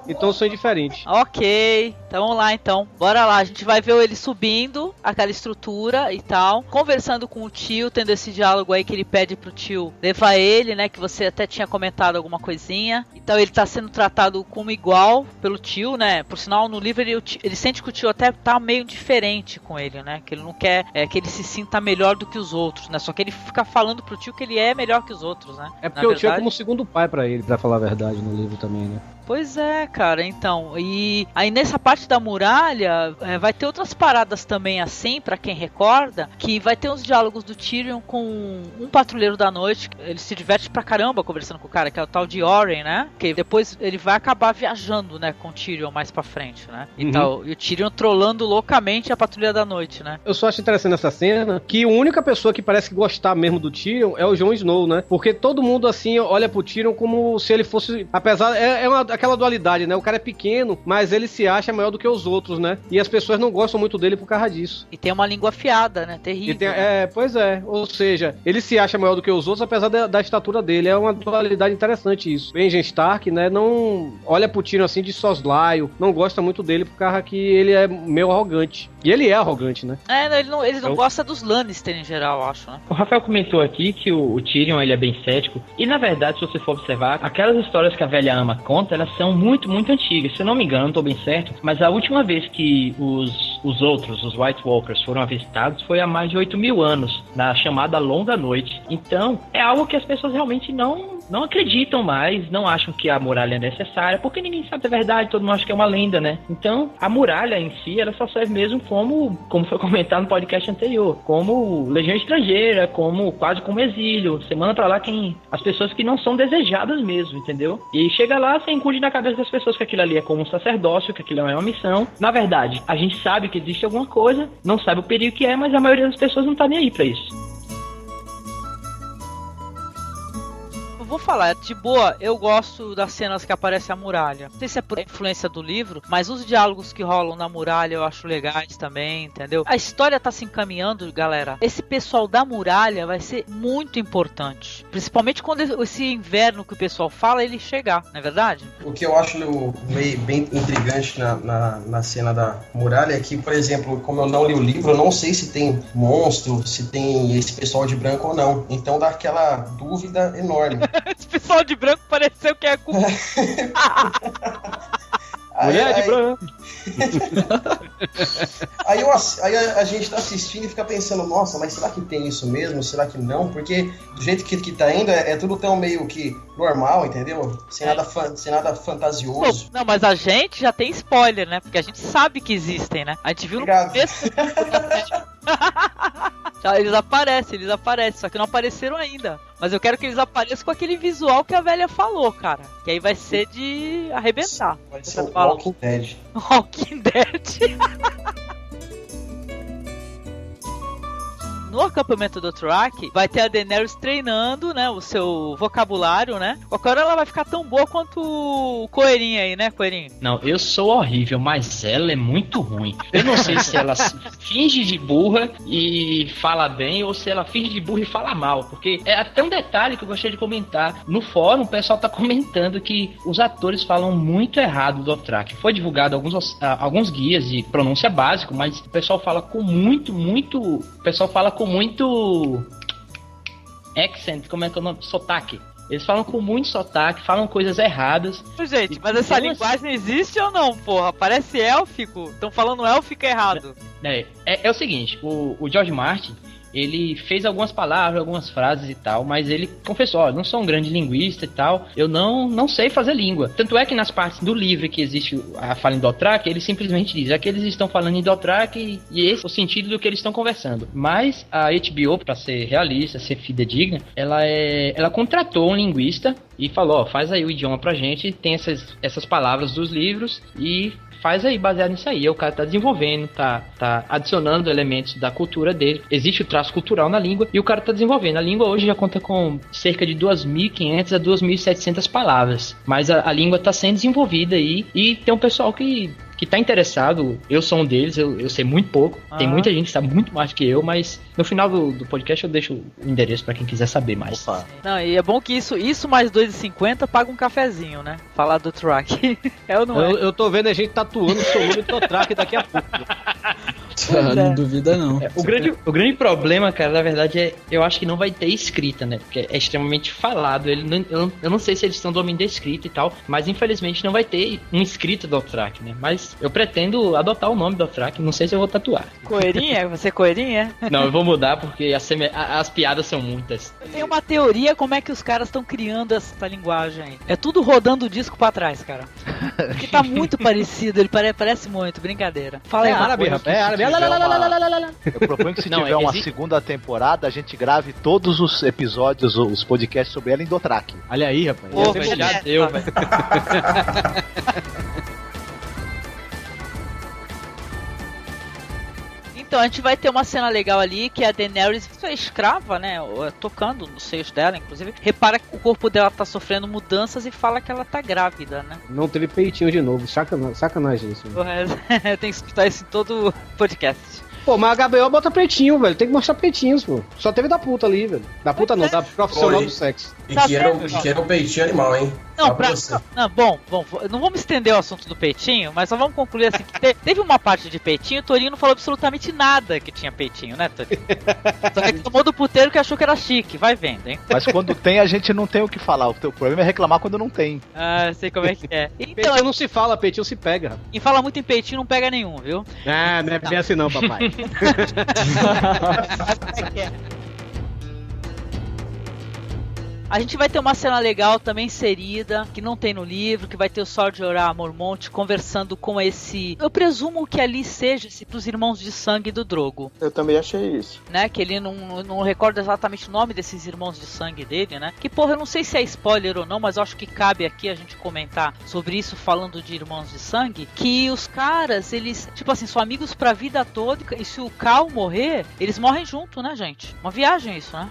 Então eu sou indiferente. Ok, então vamos lá então. Bora lá, a gente vai ver ele subindo aquela estrutura e tal, conversando com o tio, tendo esse diálogo aí que ele pede pro tio levar ele, né, que você até tinha comentado alguma coisinha. Então ele tá sendo tratado como igual pelo tio, né, por sinal no livro ele sente que o tio até tá meio diferente com ele, né, que ele não quer que ele se sinta melhor do que os outros, né, só que ele fica falando pro tio que ele é melhor que os outros, né. É porque o tio é como o segundo pai pra ele, pra falar a verdade no livro também, né. Pois é, cara, então, e aí nessa parte da muralha vai ter outras paradas também assim, pra quem recorda, que vai ter uns diálogos do Tyrion com um patrulheiro da noite, ele se diverte pra caramba conversando com o cara, que é o tal de Oren, né, que depois ele vai acabar viajando, né, com o Tyrion mais pra frente, né, e tal, e o Tyrion trollando loucamente a patrulha da noite, né. Eu só acho interessante essa cena, que a única pessoa que parece gostar mesmo do Tyrion é o Jon Snow, né, porque todo mundo assim olha pro Tyrion como se ele fosse, apesar, aquela dualidade, né? O cara é pequeno, mas ele se acha maior do que os outros, né? E as pessoas não gostam muito dele por causa disso. E tem uma língua afiada, né? Terrível. Né? Pois é. Ou seja, ele se acha maior do que os outros, apesar da estatura dele. É uma dualidade interessante isso. Benjen Stark, né? Não olha pro Tyrion assim de soslaio, não gosta muito dele por causa que ele é meio arrogante. E ele é arrogante, né? Ele não gosta dos Lannister em geral, eu acho, né? O Rafael comentou aqui que o Tyrion, ele é bem cético. E na verdade, se você for observar, aquelas histórias que a velha ama conta, elas são muito, muito antigas. Se eu não me engano, não tô bem certo, mas a última vez que os White Walkers foram avistados foi há mais de 8.000 anos, na chamada Longa Noite. Então, é algo que as pessoas realmente não acreditam mais, não acham que a muralha é necessária, porque ninguém sabe a verdade, todo mundo acha que é uma lenda, né? Então, a muralha em si, ela só serve mesmo como foi comentado no podcast anterior, como legião estrangeira, quase como exílio. Você manda pra lá as pessoas que não são desejadas mesmo, entendeu? E chega lá, você incude na cabeça das pessoas que aquilo ali é como um sacerdócio, que aquilo é uma missão. Na verdade, a gente sabe que existe alguma coisa, não sabe o perigo que é, mas a maioria das pessoas não tá nem aí pra isso. Vou falar, de boa, eu gosto das cenas que aparece a muralha. Não sei se é por influência do livro, mas os diálogos que rolam na muralha eu acho legais também, entendeu? A história tá se encaminhando, galera. Esse pessoal da muralha vai ser muito importante. Principalmente quando esse inverno que o pessoal fala, ele chegar, não é verdade? O que eu acho meio bem intrigante na cena da muralha é que, por exemplo, como eu não li o livro, eu não sei se tem monstro, se tem esse pessoal de branco ou não. Então dá aquela dúvida enorme. Esse pessoal de branco pareceu que é culpa. Mulher de branco. Aí a gente tá assistindo e fica pensando, nossa, mas será que tem isso mesmo? Será que não? Porque do jeito que tá indo, é tudo tão meio que normal, entendeu? Sem nada fantasioso. Não, mas a gente já tem spoiler, né? Porque a gente sabe que existem, né? A gente viu Obrigado. no começo. Eles aparecem, só que não apareceram ainda. Mas eu quero que eles apareçam com aquele visual que a velha falou, cara. Que aí vai ser de arrebentar. Vai ser o Walking Dead. Walking Dead. No acampamento do Dothraki, vai ter a Daenerys treinando, né, o seu vocabulário, né? Qualquer hora ela vai ficar tão boa quanto o Coelhinho aí, né, Coelhinho? Não, eu sou horrível, mas ela é muito ruim. Eu não sei se ela finge de burra e fala bem, ou se ela finge de burra e fala mal, porque é até um detalhe que eu gostaria de comentar. No fórum, o pessoal tá comentando que os atores falam muito errado do Dothraki. Foi divulgado alguns guias de pronúncia básico, mas o pessoal fala com muito accent, como é que é o nome? Sotaque. Eles falam com muito sotaque, falam coisas erradas. Gente, mas essa linguagem existe ou não, porra? Parece élfico. Estão falando élfico errado. É o seguinte, o George Martin, ele fez algumas palavras, algumas frases e tal, mas ele confessou, ó, não sou um grande linguista e tal, eu não sei fazer língua. Tanto é que nas partes do livro que existe a fala em Dothraki, ele simplesmente diz, aqui eles estão falando em Dothraki e esse é o sentido do que eles estão conversando. Mas a HBO, para ser realista, ser fidedigna, ela contratou um linguista e falou, ó, faz aí o idioma pra gente, tem essas palavras dos livros e faz aí, baseado nisso aí. O cara tá desenvolvendo, tá adicionando elementos da cultura dele. Existe o traço cultural na língua e o cara tá desenvolvendo. A língua hoje já conta com cerca de 2.500 a 2.700 palavras. Mas a língua tá sendo desenvolvida aí e tem um pessoal que que tá interessado, eu sou um deles, eu sei muito pouco. Tem muita gente que sabe muito mais do que eu, mas no final do podcast eu deixo o endereço pra quem quiser saber mais. Opa. Não, e é bom que isso mais R$2,50 paga um cafezinho, né? Falar do Track. É ou não é? Eu tô vendo a gente tatuando o seu nome do Track daqui a pouco. Não duvida, não. O grande problema, cara, na verdade, eu acho que não vai ter escrita, né? Porque é extremamente falado. Eu não sei se eles estão dominando a escrita e tal, mas infelizmente não vai ter um escrito do Track, né? Mas eu pretendo adotar o nome do Track, não sei se eu vou tatuar. Coelhinha? Você é coelhinha? Não, eu vou mudar porque as piadas são muitas. Tem uma teoria como é que os caras estão criando essa linguagem aí. É tudo rodando o disco pra trás, cara. Porque tá muito parecido, ele parece muito, brincadeira. Fala aí, árabe, rapaz, é árabe. Eu proponho que se tiver uma segunda temporada, a gente grave todos os episódios, os podcasts sobre Ellen Dothraki. Olha aí, rapaz. Pô, Já deu, velho. Então, a gente vai ter uma cena legal ali, que a Daenerys, sua escrava, né, tocando nos seios dela, inclusive, repara que o corpo dela tá sofrendo mudanças e fala que ela tá grávida, né? Não teve peitinho de novo, sacanagem isso. Tem que escutar isso em todo podcast. Pô, mas a HBO bota peitinho, velho. Tem que mostrar peitinhos, pô. Só teve da puta ali, velho. Da puta não, da profissional do sexo. E que era um peitinho animal, hein? Bom, não vamos estender o assunto do peitinho, mas só vamos concluir assim, que teve uma parte de peitinho, o Torinho não falou absolutamente nada que tinha peitinho, né, Torinho? Só que tomou do puteiro que achou que era chique, vai vendo, hein? Mas quando tem, a gente não tem o que falar. O teu problema é reclamar quando não tem. Ah, sei como é que é. Então, peitinho não se fala, peitinho se pega, rapaz. E fala muito em peitinho, não pega nenhum, viu? Ah, não é bem assim não, papai. A gente vai ter uma cena legal também inserida, que não tem no livro, que vai ter o Sor Jorah Mormont conversando com esse... Eu presumo que ali seja dos irmãos de sangue do Drogo. Eu também achei isso. Né, que ele não recorda exatamente o nome desses irmãos de sangue dele, né? Que, porra, eu não sei se é spoiler ou não, mas eu acho que cabe aqui a gente comentar sobre isso falando de irmãos de sangue, que os caras, eles, tipo assim, são amigos pra vida toda, e se o Cal morrer, eles morrem junto, né, gente? Uma viagem isso, né?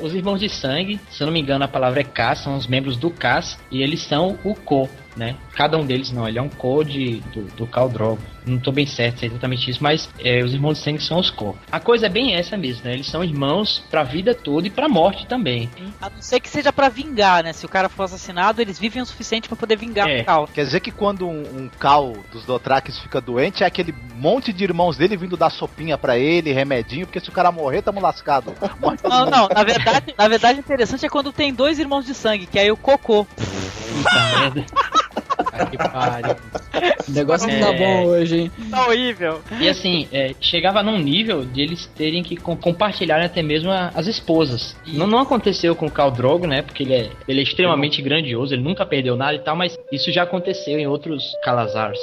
Os irmãos de sangue, se eu não me engano, a palavra é Khal, são os membros do Khal, e eles são o Co, né? Cada um deles não, ele é um Co do Khal Drogo. Não tô bem certo se é exatamente isso, mas os irmãos de sangue são os Co. A coisa é bem essa mesmo, né? Eles são irmãos pra vida toda e pra morte também. A não ser que seja pra vingar, né? Se o cara for assassinado, eles vivem o suficiente pra poder vingar o Cal. Quer dizer que quando um Cal dos Dothrakis fica doente, é aquele monte de irmãos dele vindo dar sopinha pra ele, remedinho, porque se o cara morrer, tamo lascado. Não, na verdade interessante é quando tem dois irmãos de sangue, que é aí o Cocô. Puta merda. Que pariu. O negócio não tá bom hoje, hein? Tá horrível. E assim, chegava num nível de eles terem que compartilhar até mesmo as esposas. Não aconteceu com o Khal Drogo, né? Porque ele é extremamente grandioso, ele nunca perdeu nada e tal, mas isso já aconteceu em outros Khalazars.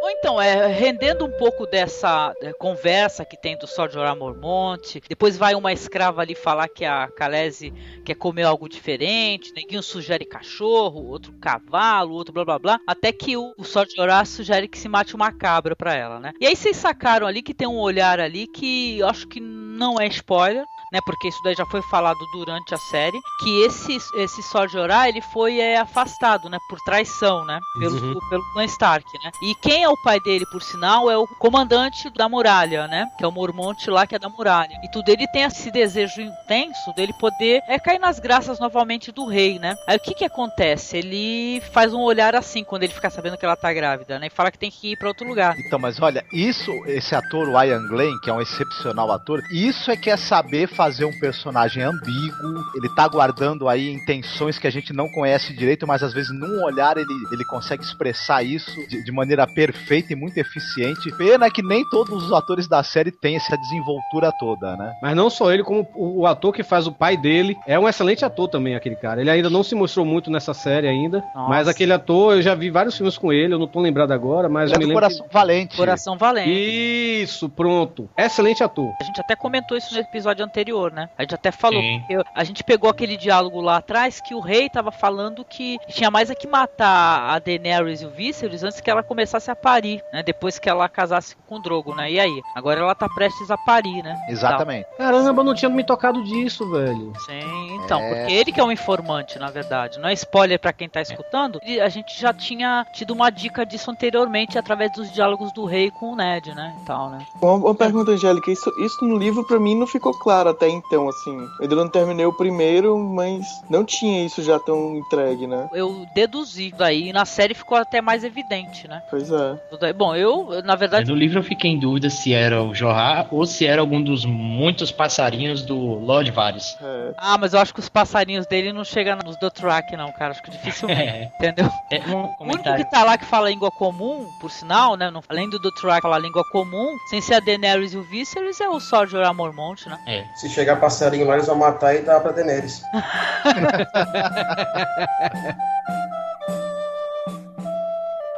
Ou então, rendendo um pouco dessa conversa que tem do Sor Jorah Mormont, depois vai uma escrava ali falar que a Khaleesi quer comer algo diferente, neguinho sugere cachorro, outro cavalo, outro blá blá blá, até que o Sor Jorah sugere que se mate uma cabra pra ela, né? E aí vocês sacaram ali que tem um olhar ali que eu acho que não é spoiler, né, porque isso daí já foi falado durante a série, que esse Sor Jorah, ele foi afastado, né, por traição, né, pelo clã Stark, né, e quem é o pai dele, por sinal, é o comandante da muralha, né, que é o Mormont lá, que é da muralha, e tudo ele tem esse desejo intenso dele poder cair nas graças novamente do rei, né, aí o que acontece? Ele faz um olhar assim, quando ele fica sabendo que ela tá grávida, né, e fala que tem que ir pra outro lugar. Então, mas olha, esse ator, o Ian Glen, que é um excepcional ator, isso é que é saber fazer um personagem ambíguo, ele tá guardando aí intenções que a gente não conhece direito, mas às vezes num olhar ele consegue expressar isso de maneira perfeita e muito eficiente. Pena que nem todos os atores da série têm essa desenvoltura toda, né? Mas não só ele, como o ator que faz o pai dele, é um excelente ator também, aquele cara. Ele ainda não se mostrou muito nessa série ainda, mas aquele ator, eu já vi vários filmes com ele, eu não tô lembrado agora, mas ele eu me lembro Coração Valente. Coração Valente. Isso, pronto. Excelente ator. A gente até comentou isso no episódio anterior, anterior, né? A gente até falou, porque a gente pegou aquele diálogo lá atrás que o rei tava falando que tinha mais que matar a Daenerys e o Viserys antes que ela começasse a parir, né? Depois que ela casasse com o Drogon, né? E aí? Agora ela tá prestes a parir, né? Exatamente. Caramba, eu não tinha me tocado disso, velho. Sim, então, porque ele que é um informante, na verdade. Não é spoiler pra quem tá escutando. A gente já tinha tido uma dica disso anteriormente através dos diálogos do rei com o Ned, né? E tal, né? Uma pergunta, Angélica, isso no livro pra mim não ficou claro até então, assim. Eu ainda não terminei o primeiro, mas não tinha isso já tão entregue, né? Eu deduzi daí, e na série ficou até mais evidente, né? Pois é. Bom, eu, na verdade... No livro eu fiquei em dúvida se era o Jorah ou se era algum dos muitos passarinhos do Lord Varys. Ah, mas eu acho que os passarinhos dele não chegam nos Dothraki, não, cara. Acho que dificilmente, entendeu? Um O único que tá lá que fala língua comum, por sinal, né? Além do Dothraki falar língua comum, sem ser a Daenerys e o Viserys, é o Sor Jorah Mormont, né? Se chegar passarinho lá, eles vão matar e dar pra Daenerys.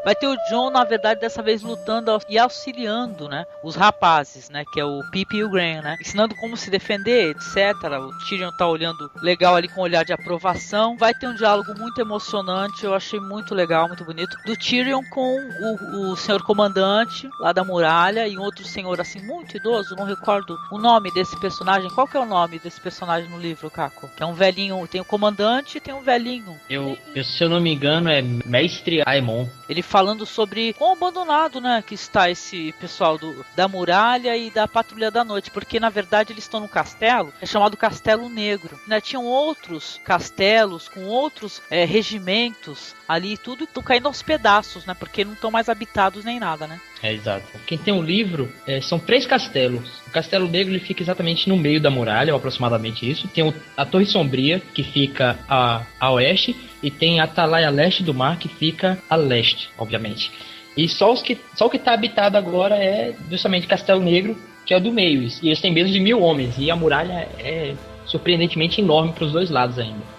Vai ter o Jon, na verdade, dessa vez lutando e auxiliando, né, os rapazes, né, que é o Pip e o Graham, né, ensinando como se defender, etc. O Tyrion tá olhando legal ali com um olhar de aprovação. Vai ter um diálogo muito emocionante, eu achei muito legal, muito bonito, do Tyrion com o senhor comandante lá da muralha e um outro senhor assim muito idoso, não recordo o nome desse personagem. Qual que é o nome desse personagem no livro, Caco? Que é um velhinho, tem o comandante e tem um velhinho. Eu, se eu não me engano, é Mestre Aemon. Ele falando sobre quão abandonado, né, que está esse pessoal da muralha e da patrulha da noite, porque na verdade eles estão num castelo, é chamado Castelo Negro, né, tinham outros castelos com outros regimentos ali, tudo estão caindo aos pedaços, né, porque não estão mais habitados nem nada, né. É, exato. Quem tem um livro, são 3 castelos. O Castelo Negro ele fica exatamente no meio da muralha, ou aproximadamente isso. Tem a Torre Sombria, que fica a oeste, e tem a Atalaia Leste do Mar, que fica a leste, obviamente. E só o que está habitado agora é justamente Castelo Negro, que é o do meio. E eles têm menos de 1000 homens, e a muralha é surpreendentemente enorme para os dois lados ainda.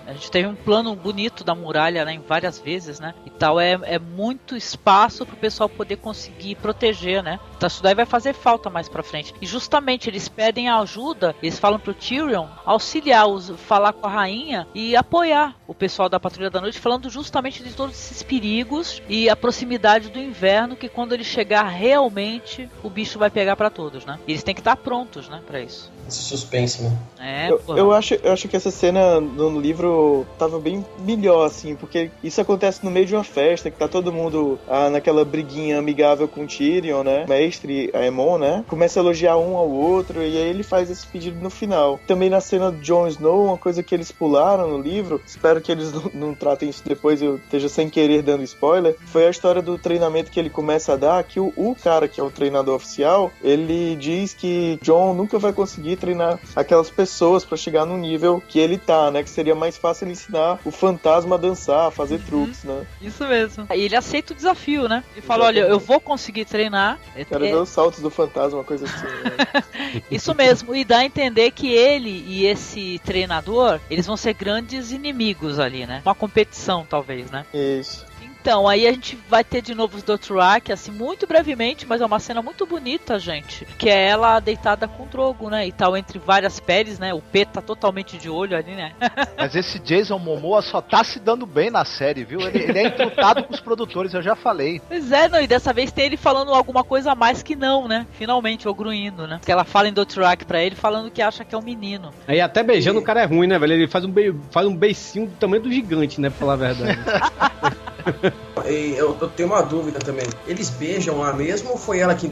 A gente teve um plano bonito da muralha, né, em várias vezes, né, e tal, é muito espaço pro pessoal poder conseguir proteger, né, então isso daí vai fazer falta mais pra frente, e justamente eles pedem ajuda, eles falam pro Tyrion auxiliar, falar com a rainha e apoiar o pessoal da Patrulha da Noite, falando justamente de todos esses perigos e a proximidade do inverno, que quando ele chegar realmente, o bicho vai pegar pra todos, né, e eles têm que estar prontos, né, pra isso. Esse suspense, né? Eu acho que essa cena no livro tava bem melhor, assim, porque isso acontece no meio de uma festa, que tá todo mundo naquela briguinha amigável com o Tyrion, né? Mestre Aemon, né? Começa a elogiar um ao outro, e aí ele faz esse pedido no final. Também na cena do Jon Snow, uma coisa que eles pularam no livro, espero que eles não tratem isso depois, eu esteja sem querer dando spoiler, foi a história do treinamento que ele começa a dar, que o cara que é o treinador oficial, ele diz que Jon nunca vai conseguir treinar aquelas pessoas pra chegar no nível que ele tá, né? Que seria mais fácil ele ensinar o fantasma a dançar, a fazer truques, né? Isso mesmo. E ele aceita o desafio, né? Ele fala, olha, eu vou conseguir treinar. Quero ver os saltos do fantasma, uma coisa assim. Né? Isso mesmo. E dá a entender que ele e esse treinador, eles vão ser grandes inimigos ali, né? Uma competição, talvez, né? Isso. Então, aí a gente vai ter de novo os Dothraki, assim, muito brevemente, mas é uma cena muito bonita, gente. Que é ela deitada com o Drogo, né? E tal, entre várias peles, né? O P tá totalmente de olho ali, né? Mas esse Jason Momoa só tá se dando bem na série, viu? Ele é entrutado com os produtores, eu já falei. Pois é, não, e dessa vez tem ele falando alguma coisa a mais que não, né? Finalmente, o gruindo, né? Que ela fala em Dothraki pra ele, falando que acha que é um menino. Aí até beijando o cara é ruim, né, velho? Ele faz um beicinho do tamanho do gigante, né? Pra falar a verdade. Eu tenho uma dúvida também. Eles beijam lá mesmo ou foi ela que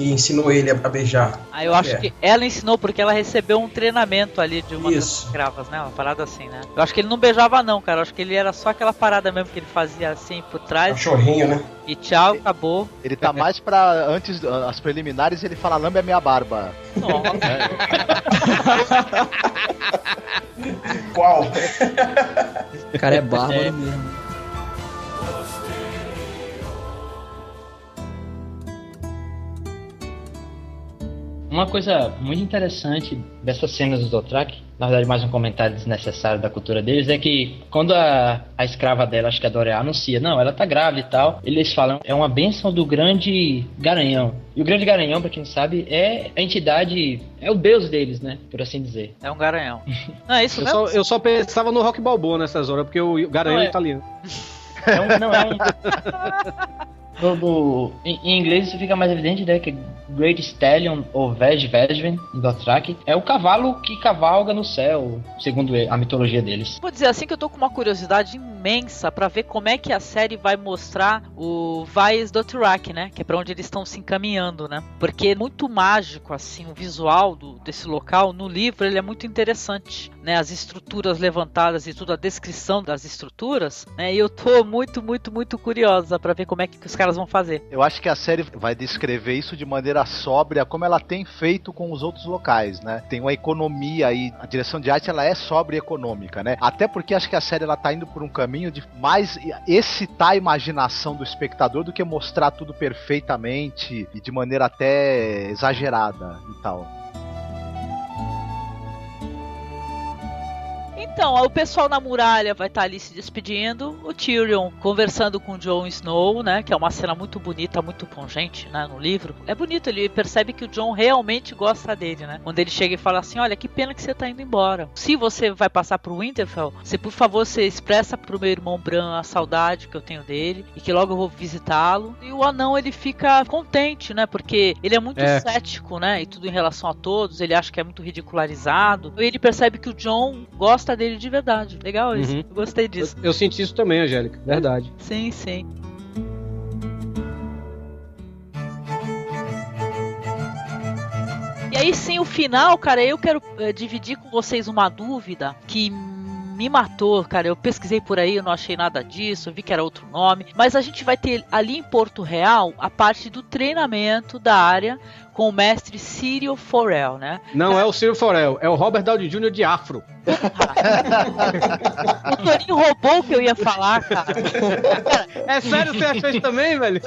ensinou ele a beijar? Eu acho que ela ensinou porque ela recebeu um treinamento ali de uma das escravas, né? Uma parada assim, né? Eu acho que ele não beijava não, cara. Eu acho que ele era só aquela parada mesmo que ele fazia assim por trás. Cachorrinho, né? E tchau, acabou. Ele tá mais pra antes, as preliminares, ele fala, lambe a minha barba. Qual? O cara é bárbaro mesmo. Uma coisa muito interessante dessas cenas do Dothraki, na verdade mais um comentário desnecessário da cultura deles, é que quando a escrava dela, acho que a Doreah, anuncia, não, ela tá grávida e tal, eles falam, é uma bênção do grande Garanhão. E o grande Garanhão, pra quem não sabe, é a entidade, é o deus deles, né, por assim dizer. É um Garanhão. Não é isso mesmo? Eu só pensava no Rock Balboa nessas horas, porque o Garanhão é italiano. Em inglês isso fica mais evidente, né, que Great Stallion ou Vejven em Dothraki é o cavalo que cavalga no céu, segundo a mitologia deles. Vou dizer assim que eu tô com uma curiosidade imensa pra ver como é que a série vai mostrar o Vaes Dothraki, né, que é pra onde eles estão se encaminhando, né, porque é muito mágico assim o visual desse local. No livro ele é muito interessante, né, as estruturas levantadas e tudo, a descrição das estruturas, né, e eu tô muito curiosa pra ver como é que os caras vão fazer. Eu acho que a série vai descrever isso de maneira sóbria, como ela tem feito com os outros locais, né? Tem uma economia aí, a direção de arte ela é sóbria e econômica, né? Até porque acho que a série ela tá indo por um caminho de mais excitar a imaginação do espectador do que mostrar tudo perfeitamente e de maneira até exagerada e tal. Então, o pessoal na muralha vai estar ali se despedindo, o Tyrion conversando com o Jon Snow, né, que é uma cena muito bonita, muito pungente, né, no livro. É bonito, ele percebe que o Jon realmente gosta dele, né, quando ele chega e fala assim, olha, que pena que você tá indo embora. Se você vai passar pro Winterfell, você, por favor, você expressa pro meu irmão Bran a saudade que eu tenho dele, e que logo eu vou visitá-lo. E o anão, ele fica contente, né, porque ele é muito cético, né, e tudo em relação a todos, ele acha que é muito ridicularizado, e ele percebe que o Jon gosta dele de verdade. Legal isso. Eu gostei disso. Eu senti isso também, Angélica. Verdade. Sim, sim. E aí sim, o final, cara, eu quero dividir com vocês uma dúvida que me matou, cara. Eu pesquisei por aí, eu não achei nada disso, eu vi que era outro nome. Mas a gente vai ter ali em Porto Real a parte do treinamento da área com o mestre Syrio Forel, né? Não é o Syrio Forel, é o Robert Downey Jr. de afro. O Torinho roubou o que eu ia falar, cara. É sério, você achou isso também, velho?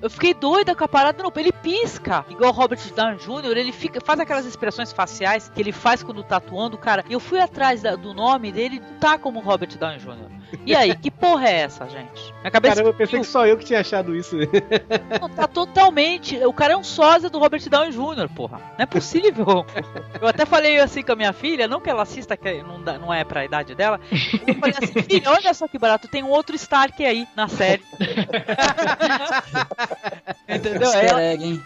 Eu fiquei doida com a parada. Não, ele pisca, igual o Robert Downey Jr., ele faz aquelas expressões faciais que ele faz quando tá atuando, cara. E eu fui atrás do nome dele, não tá como Robert Downey Jr. E aí, que porra é essa, gente? Minha cabeça. Cara, eu pensei que só eu que tinha achado isso. Não, tá totalmente. O cara é um sósia do Robert Downey Jr., porra. Não é possível. Eu até falei assim com a minha filha, não que ela assista, que não é pra idade dela. Eu falei assim, filha, olha só que barato, tem um outro Stark aí na série. Entendeu?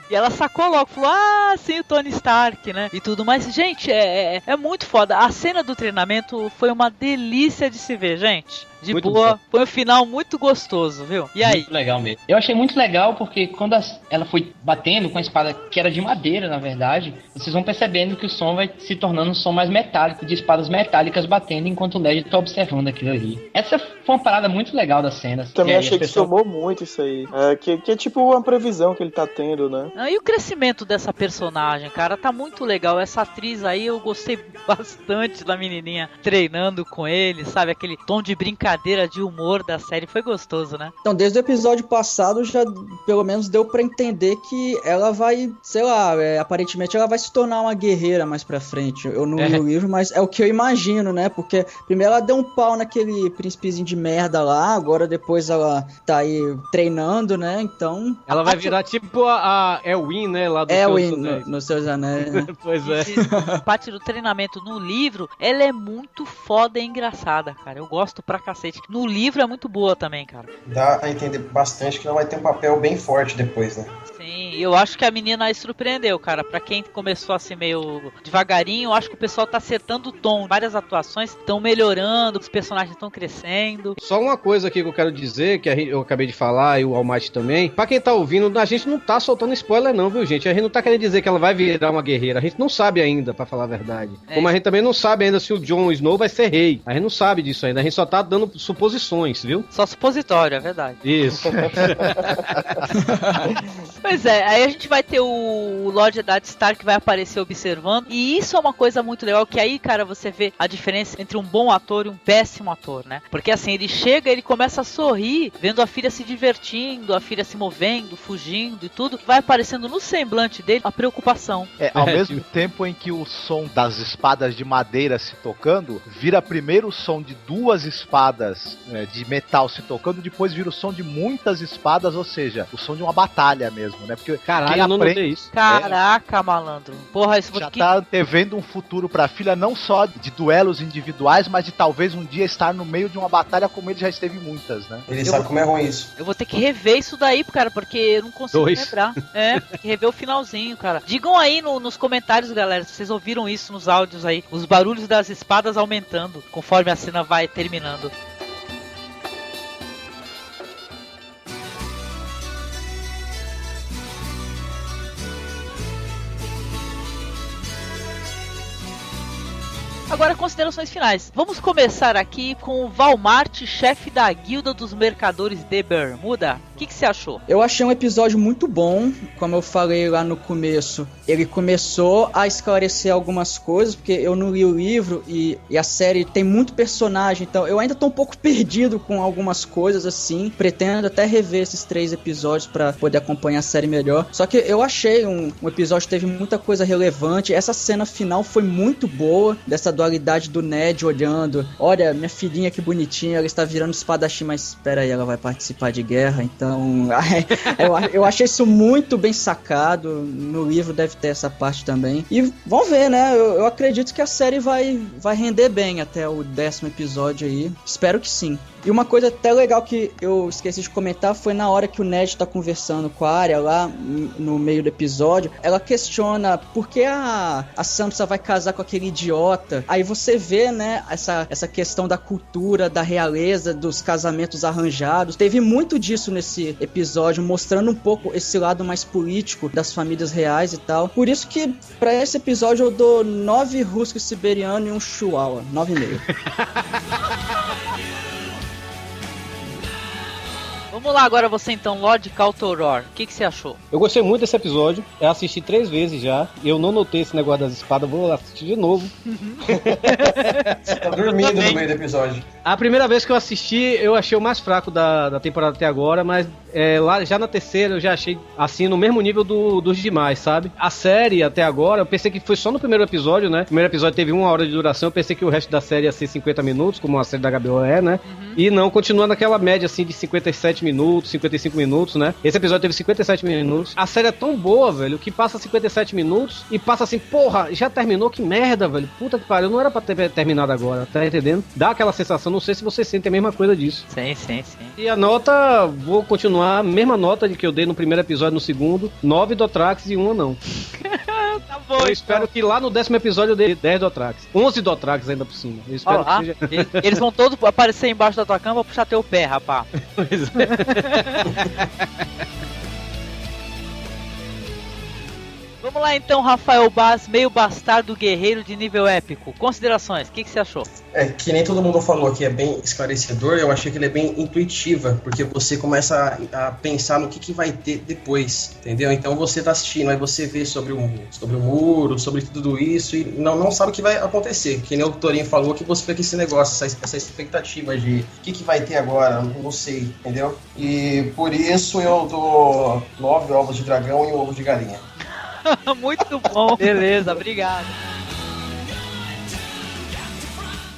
E ela sacou logo, falou, sim, o Tony Stark, né? E tudo mais. Gente, é muito foda. A cena do treinamento foi uma delícia de se ver, gente. De muito boa, bom. Foi um final muito gostoso, viu? E aí? Muito legal mesmo. Eu achei muito legal porque quando ela foi batendo com a espada, que era de madeira, na verdade, vocês vão percebendo que o som vai se tornando um som mais metálico, de espadas metálicas batendo enquanto o Ned tá observando aquilo ali. Essa foi uma parada muito legal das cenas. Também achei que somou muito isso aí. Que é tipo uma previsão que ele tá tendo, né? E o crescimento dessa personagem, cara, tá muito legal. Essa atriz aí, eu gostei bastante da menininha treinando com ele, sabe? Aquele tom de brincadeira, de humor da série, foi gostoso, né? Então, desde o episódio passado, já pelo menos deu pra entender que ela vai, sei lá, aparentemente ela vai se tornar uma guerreira mais pra frente. Eu não li o livro, mas é o que eu imagino, né? Porque primeiro ela deu um pau naquele príncipezinho de merda lá, agora depois ela tá aí treinando, né? Então... Ela vai virar tipo a Elwyn, né? Lá do Elwyn, no Seus Anéis, né? Pois é. A parte do treinamento no livro, ela é muito foda e engraçada, cara. Eu gosto pra cacete. No livro é muito boa também, cara. Dá a entender bastante que ela vai ter um papel bem forte depois, né? Sim, eu acho que a menina aí surpreendeu, cara. Pra quem começou assim meio devagarinho, eu acho que o pessoal tá acertando o tom. Várias atuações estão melhorando, os personagens estão crescendo. Só uma coisa aqui que eu quero dizer, que eu acabei de falar, e o Almighty também. Pra quem tá ouvindo, a gente não tá soltando spoiler não, viu, gente? A gente não tá querendo dizer que ela vai virar uma guerreira. A gente não sabe ainda, pra falar a verdade. Como a gente também não sabe ainda se o Jon Snow vai ser rei. A gente não sabe disso ainda. A gente só tá dando suposições, viu? Só supositório, é verdade. Isso. Mas Pois é, aí a gente vai ter o Lord Eddard Stark que vai aparecer observando, e isso é uma coisa muito legal, que aí, cara, você vê a diferença entre um bom ator e um péssimo ator, né? Porque assim, ele chega, ele começa a sorrir, vendo a filha se divertindo, a filha se movendo, fugindo e tudo, vai aparecendo no semblante dele a preocupação. Ao mesmo tempo em que o som das espadas de madeira se tocando, vira primeiro o som de duas espadas de metal se tocando, depois vira o som de muitas espadas, ou seja, o som de uma batalha mesmo, né? Porque caralho, eu não notei isso. Caraca, malandro. Porra, isso já tá antevendo um futuro pra filha, não só de duelos individuais, mas de talvez um dia estar no meio de uma batalha como ele já esteve em muitas, né? Ele sabe como é ruim isso. Eu vou ter que rever isso daí, cara, porque eu não consigo lembrar. Tem que rever o finalzinho, cara. Digam aí nos comentários, galera, se vocês ouviram isso nos áudios aí, os barulhos das espadas aumentando conforme a cena vai terminando. Agora, considerações finais. Vamos começar aqui com o Walmart, chefe da Guilda dos Mercadores de Bermuda. O que você achou? Eu achei um episódio muito bom. Como eu falei lá no começo, ele começou a esclarecer algumas coisas, porque eu não li o livro e a série tem muito personagem, então eu ainda tô um pouco perdido com algumas coisas assim. Pretendo até rever esses 3 episódios pra poder acompanhar a série melhor. Só que eu achei um episódio que teve muita coisa relevante. Essa cena final foi muito boa, dessa dualidade do Ned olhando, olha, minha filhinha que bonitinha, ela está virando espadachim, mas espera aí, ela vai participar de guerra, então eu achei isso muito bem sacado. No livro deve ter essa parte também, e vamos ver, né, eu acredito que a série vai render bem até o 10º episódio aí, espero que sim. E uma coisa até legal que eu esqueci de comentar foi na hora que o Ned tá conversando com a Arya lá no meio do episódio, ela questiona por que a Sansa vai casar com aquele idiota. Aí você vê, né, essa questão da cultura, da realeza, dos casamentos arranjados. Teve muito disso nesse episódio, mostrando um pouco esse lado mais político das famílias reais e tal. Por isso que pra esse episódio eu dou 9 husky siberiano e um chihuahua, 9,5. Vamos lá agora você então, Lord Caltoror. O que você achou? Eu gostei muito desse episódio. Eu assisti 3 vezes já. Eu não notei esse negócio das espadas. Vou assistir de novo. Você tá dormindo no meio do episódio. A primeira vez que eu assisti, eu achei o mais fraco da temporada até agora. Mas lá já na terceira eu já achei assim no mesmo nível dos demais, sabe? A série até agora, eu pensei que foi só no primeiro episódio, né? O primeiro episódio teve 1 hora de duração. Eu pensei que o resto da série ia ser 50 minutos, como a série da HBO é, né? E não, continua naquela média assim de 57 minutos, 55 minutos, né? Esse episódio teve 57 minutos. A série é tão boa, velho, que passa 57 minutos e passa assim, porra, já terminou? Que merda, velho. Puta que pariu, não era pra ter terminado agora, tá entendendo? Dá aquela sensação, não sei se você sente a mesma coisa disso. Sim. E a nota, vou continuar, a mesma nota de que eu dei no primeiro episódio e no segundo, 9 Dothrax e 1 não. Tá bom, eu espero que lá no 10º episódio eu dei 10 Dothrax. 11 Dothrax ainda por cima. Eu espero que seja... Eles vão todos aparecer embaixo da tua cama pra puxar teu pé, rapá. Pois é. Vamos lá então, Rafael Baz, meio bastardo guerreiro de nível épico. Considerações, o que você achou? Que nem todo mundo falou que é bem esclarecedor, eu achei que ele é bem intuitiva, porque você começa a pensar no que vai ter depois, entendeu? Então você tá assistindo, aí você vê sobre o muro, sobre tudo isso, e não sabe o que vai acontecer. Que nem o Torinho falou, que você fica com esse negócio, essa expectativa de o que vai ter agora, não sei, entendeu? E por isso eu dou 9 ovos de dragão e 1 ovo de galinha. Muito bom. Beleza, obrigado.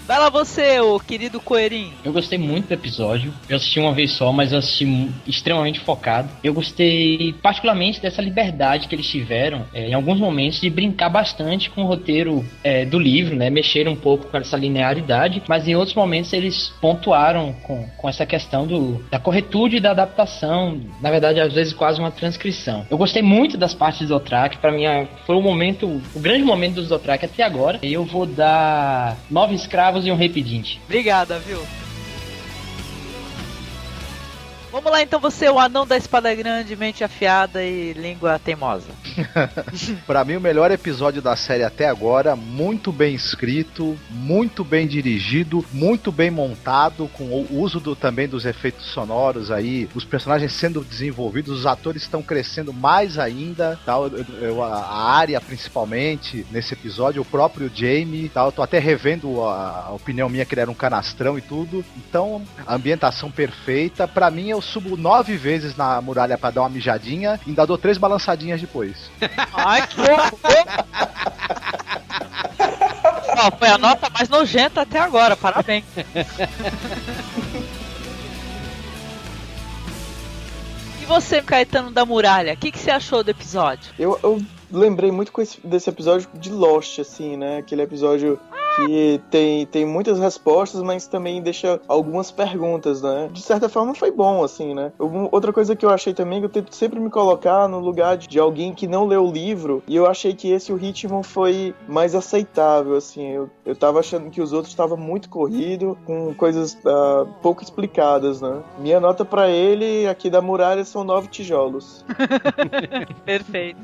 Vai lá você, ô querido Coelhinho. Eu gostei muito do episódio. Eu assisti uma vez só, mas eu assisti extremamente focado. Eu gostei particularmente dessa liberdade que eles tiveram, em alguns momentos, de brincar bastante com o roteiro do livro, né? Mexeram um pouco com essa linearidade, mas em outros momentos eles pontuaram com essa questão da corretude e da adaptação. Na verdade, às vezes quase uma transcrição. Eu gostei muito das partes do Dothraki. Pra mim, foi o grande momento dos Dothraki até agora. E eu vou dar 9 escravos e um rei pedinte. Obrigada, viu? Vamos lá então, você, o anão da espada grande, mente afiada e língua teimosa. Pra mim, o melhor episódio da série até agora, muito bem escrito, muito bem dirigido, muito bem montado, com o uso também dos efeitos sonoros aí, os personagens sendo desenvolvidos, os atores estão crescendo mais ainda, tal. A Arya principalmente nesse episódio, o próprio Jaime, tal. Eu tô até revendo a opinião minha que ele era um canastrão e tudo. Então, a ambientação perfeita. Pra mim, eu subo 9 vezes na muralha pra dar uma mijadinha e ainda dou 3 balançadinhas depois. Ai, que Ó, foi a nota mais nojenta até agora, parabéns. E você, Caetano da Muralha, o que você achou do episódio? Eu lembrei muito desse episódio de Lost, assim, né? Aquele episódio que tem muitas respostas, mas também deixa algumas perguntas, né? De certa forma foi bom, assim, né? Outra coisa que eu achei também, que eu tento sempre me colocar no lugar de alguém que não leu o livro, e eu achei que o ritmo foi mais aceitável, assim. Eu tava achando que os outros estavam muito corrido, com coisas pouco explicadas, né? Minha nota pra ele, aqui da Muralha, são 9 tijolos. Perfeito.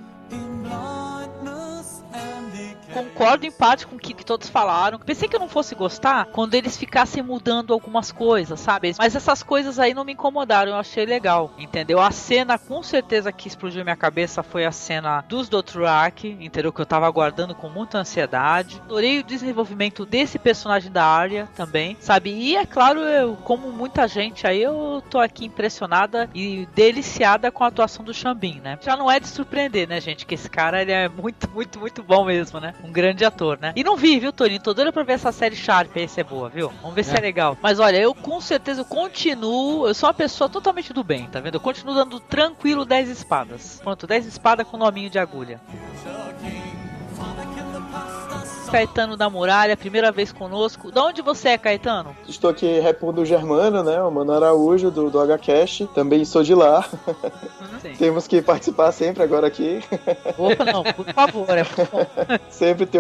Concordo em parte com o que todos falaram. Pensei que eu não fosse gostar quando eles ficassem mudando algumas coisas, sabe? Mas essas coisas aí não me incomodaram, eu achei legal, entendeu? A cena, com certeza, que explodiu minha cabeça foi a cena dos Dothraki, entendeu? Que eu tava aguardando com muita ansiedade. Adorei o desenvolvimento desse personagem da Arya também, sabe? E é claro, como muita gente aí, eu tô aqui impressionada e deliciada com a atuação do Xambin, né? Já não é de surpreender, né, gente? Que esse cara, ele é muito, muito, muito bom mesmo, né? Um grande ator, né? E não vi, viu, Torinho? Tô doido pra ver essa série Sharp aí, se é boa, viu? Vamos ver se é legal. Mas olha, eu com certeza continuo. Eu sou uma pessoa totalmente do bem, tá vendo? Eu continuo dando tranquilo 10 espadas. Pronto, 10 espadas com nominho de agulha. Caetano da Muralha, primeira vez conosco. De onde você é, Caetano? Estou aqui repondo o Germano, né? O Mano Araújo, do HCast. Também sou de lá. Temos que participar sempre agora aqui. Opa, não, por favor, é muito bom. Sempre tem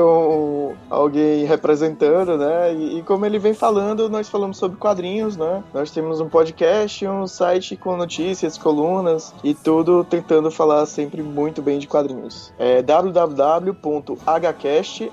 alguém representando, né? E como ele vem falando, nós falamos sobre quadrinhos, né? Nós temos um podcast, um site com notícias, colunas e tudo tentando falar sempre muito bem de quadrinhos. É www.hcast,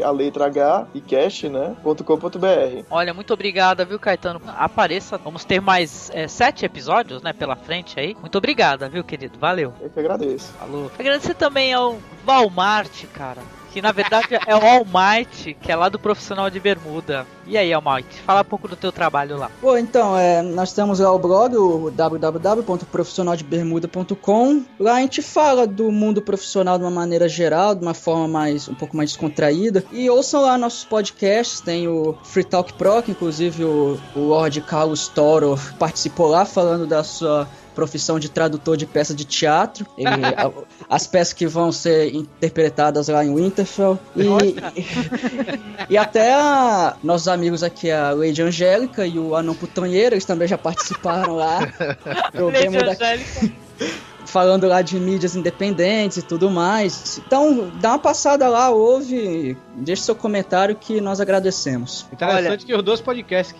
a letra H e cast, né? .com.br. Olha, muito obrigada, viu, Caetano? Apareça, vamos ter mais 7 episódios, né, pela frente aí. Muito obrigada, viu, querido? Valeu. Eu que agradeço. Falou. Agradecer também ao Walmart, cara, que na verdade é o All Might, que é lá do Profissional de Bermuda. E aí, All Might, fala um pouco do teu trabalho lá. Pô, então, nós temos lá o blog, o www.profissionaldebermuda.com. Lá a gente fala do mundo profissional de uma maneira geral, de uma forma um pouco mais descontraída. E ouçam lá nossos podcasts, tem o Free Talk Pro, que inclusive o Lord Carlos Toro participou lá falando da sua profissão de tradutor de peça de teatro. As peças que vão ser interpretadas lá em Winterfell. E até nossos amigos aqui, a Lady Angélica e o Anão Putonheiro, eles também já participaram lá. Lady Angélica. Falando lá de mídias independentes e tudo mais. Então, dá uma passada lá, ouve, deixa seu comentário que nós agradecemos. Interessante que os dois podcasts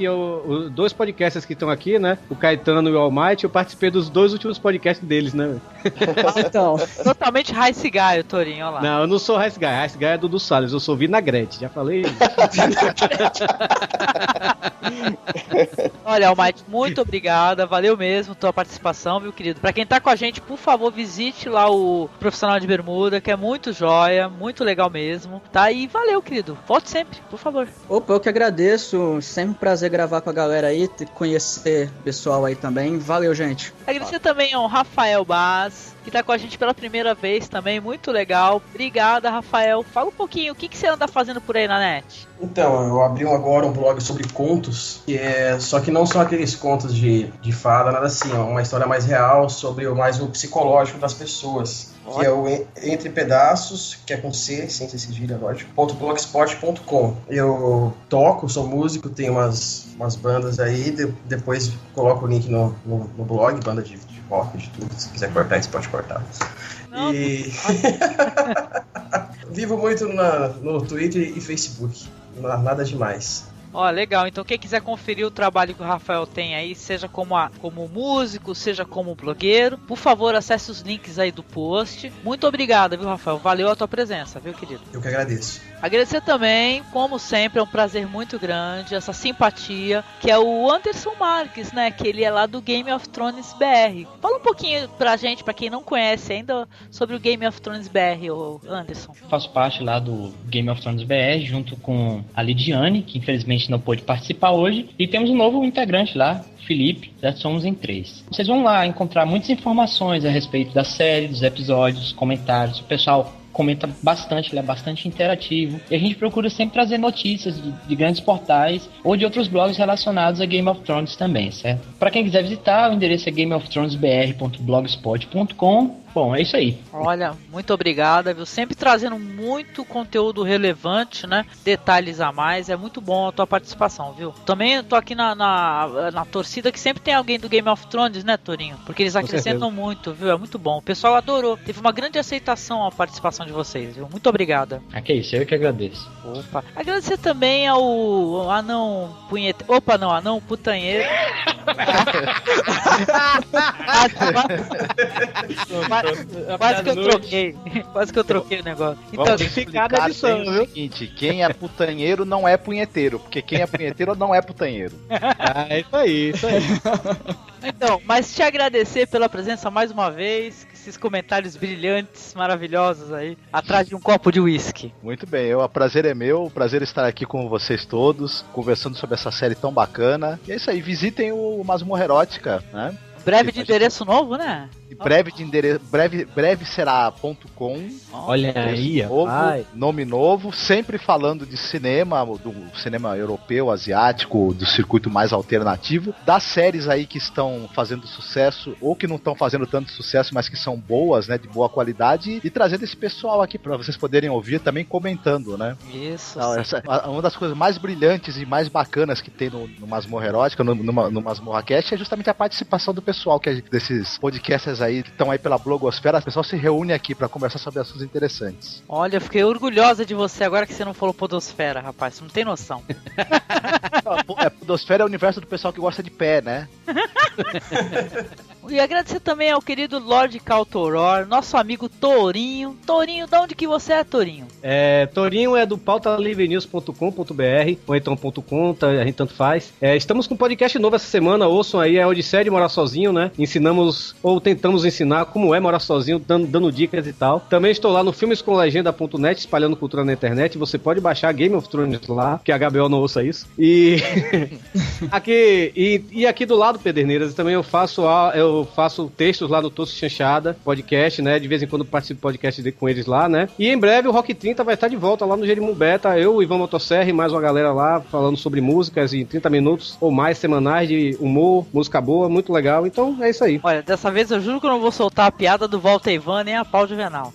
que estão aqui, né? O Caetano e o All Might, eu participei dos 2 últimos podcasts deles, né? Então. Totalmente Rice Guy, o Torinho, olha lá. Não, eu não sou Rice Guy. Rice Guy é Dudu Salles, eu sou Vinagrete, já falei. Olha, All Might, muito obrigada, valeu mesmo tua participação, viu, querido? Pra quem tá com a gente, por favor, visite lá o Profissional de Bermuda, que é muito joia, muito legal mesmo, tá? E valeu, querido. Volte sempre, por favor. Opa, eu que agradeço. Sempre um prazer gravar com a galera aí, conhecer o pessoal aí também. Valeu, gente. Agradecer também ao Rafael Baz, que tá com a gente pela primeira vez também, muito legal. Obrigada, Rafael. Fala um pouquinho, o que você anda fazendo por aí na net? Então, eu abri agora um blog sobre contos, só que não são aqueles contos de fada, nada assim, é uma história mais real sobre mais o psicológico das pessoas. Que é o Entre Pedaços, que é com C, sem ser cedilha, lógico, .blogspot.com. Eu toco, sou músico, tenho umas bandas aí, depois coloco o link no blog, banda de rock, de tudo, se quiser cortar, você pode cortar. Não. E vivo muito no Twitter e Facebook, nada demais. Ó, legal. Então quem quiser conferir o trabalho que o Rafael tem aí, seja como músico, seja como blogueiro, por favor, acesse os links aí do post. Muito obrigado, viu, Rafael? Valeu a tua presença, viu, querido? Eu que agradeço. Agradecer também, como sempre, é um prazer muito grande, essa simpatia, que é o Anderson Marques, né? Que ele é lá do Game of Thrones BR. Fala um pouquinho pra gente, pra quem não conhece ainda, sobre o Game of Thrones BR, ô Anderson. Faço parte lá do Game of Thrones BR, junto com a Lidiane, que infelizmente não pôde participar hoje, e temos um novo integrante lá, Felipe, já somos em 3. Vocês vão lá encontrar muitas informações a respeito da série, dos episódios, comentários. O pessoal comenta bastante, ele é bastante interativo. E a gente procura sempre trazer notícias de grandes portais ou de outros blogs relacionados a Game of Thrones também, certo? Para quem quiser visitar, o endereço é gameofthronesbr.blogspot.com. Bom, é isso aí. Olha, muito obrigada, viu? Sempre trazendo muito conteúdo relevante, né? Detalhes a mais. É muito bom a tua participação, viu? Também tô aqui na torcida que sempre tem alguém do Game of Thrones, né, Torinho? Porque eles acrescentam muito, viu? É muito bom. O pessoal adorou. Teve uma grande aceitação a participação de vocês, viu? Muito obrigada. Que é isso, eu que agradeço. Opa. Agradecer também ao anão punhete... Opa, não, anão putanheiro. Quase que eu troquei o negócio. Então, vamos explicar a edição, viu? O seguinte, quem é putanheiro não é punheteiro, porque quem é punheteiro não é putanheiro. É isso aí, isso aí. Então, mas te agradecer pela presença mais uma vez, esses comentários brilhantes, maravilhosos aí, atrás de um copo de uísque. Muito bem, o prazer é meu, o prazer estar aqui com vocês todos, conversando sobre essa série tão bacana. E é isso aí, visitem o Masmorra Erótica, né? Breve de endereço novo, né? Breve de endereço, breve será.com. Olha aí, nome novo, sempre falando de cinema, do cinema europeu, asiático, do circuito mais alternativo, das séries aí que estão fazendo sucesso ou que não estão fazendo tanto sucesso, mas que são boas, né, de boa qualidade, e trazendo esse pessoal aqui para vocês poderem ouvir também comentando, né? Isso. Uma das coisas mais brilhantes e mais bacanas que tem no Masmorra Erótica, no Masmorra Cast, é justamente a participação do pessoal que é desses podcasts aí que estão aí pela blogosfera. O pessoal se reúne aqui pra conversar sobre assuntos interessantes. Olha, eu fiquei orgulhosa de você agora que você não falou podosfera, rapaz. Você não tem noção. Podosfera é o universo do pessoal que gosta de pé, né? E agradecer também ao querido Lord Caltoror, nosso amigo Torinho. Torinho, de onde que você é, Torinho? Torinho é do pautalivrenews.com.br ou então .com, a gente tanto faz. Estamos com um podcast novo essa semana, ouçam aí, é a Odisseia de Morar Sozinho, né? Ensinamos, ou tentamos ensinar como é morar sozinho, dando dicas e tal. Também estou lá no filmescomlegenda.net, espalhando cultura na internet. Você pode baixar Game of Thrones lá, que a HBO não ouça isso. E aqui do lado, Pederneiras, também eu faço textos lá no Tosso Chanchada, podcast, né? De vez em quando participo do podcast com eles lá, né? E em breve o Rock 30 vai estar de volta lá no Jerimum Beta. Eu, o Ivan Motosserra e mais uma galera lá falando sobre músicas em 30 minutos ou mais semanais de humor, música boa, muito legal. Então é isso aí. Olha, dessa vez eu juro que eu não vou soltar a piada do Volta Ivan nem a pau de Venal.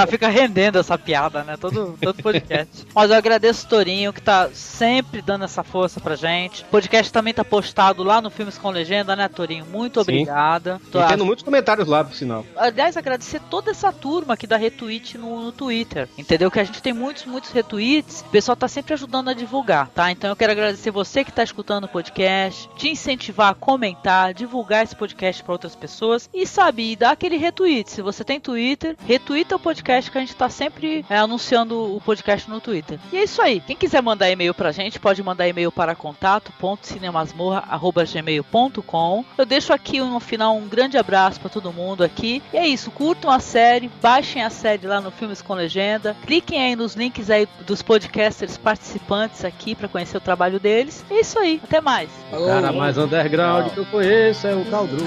Fica rendendo essa piada, né? Todo podcast. Mas eu agradeço o Torinho, que tá sempre dando essa força pra gente. O podcast também tá postado lá no Filmes com Legenda, né, Torinho? Muito obrigada. E tendo muitos comentários lá, por sinal. Aliás, agradecer toda essa turma que dá retweet no Twitter, entendeu? Que a gente tem muitos retweets, o pessoal tá sempre ajudando a divulgar, tá? Então eu quero agradecer você que tá escutando o podcast, te incentivar a comentar, divulgar esse podcast para outras pessoas e, sabe, dar aquele retweet. Se você tem Twitter, retweeta o podcast, que a gente tá sempre anunciando o podcast no Twitter. E é isso aí. Quem quiser mandar e-mail pra gente, pode mandar e-mail para contato.cinemasmorra@gmail.com. Eu deixo aqui no final um grande abraço para todo mundo aqui. E é isso, curtam a série, baixem a série lá no Filmes com Legenda, cliquem aí nos links aí dos podcasters participantes aqui para conhecer o trabalho deles. É isso aí, até mais. O cara mais underground que eu conheço é o Caldru.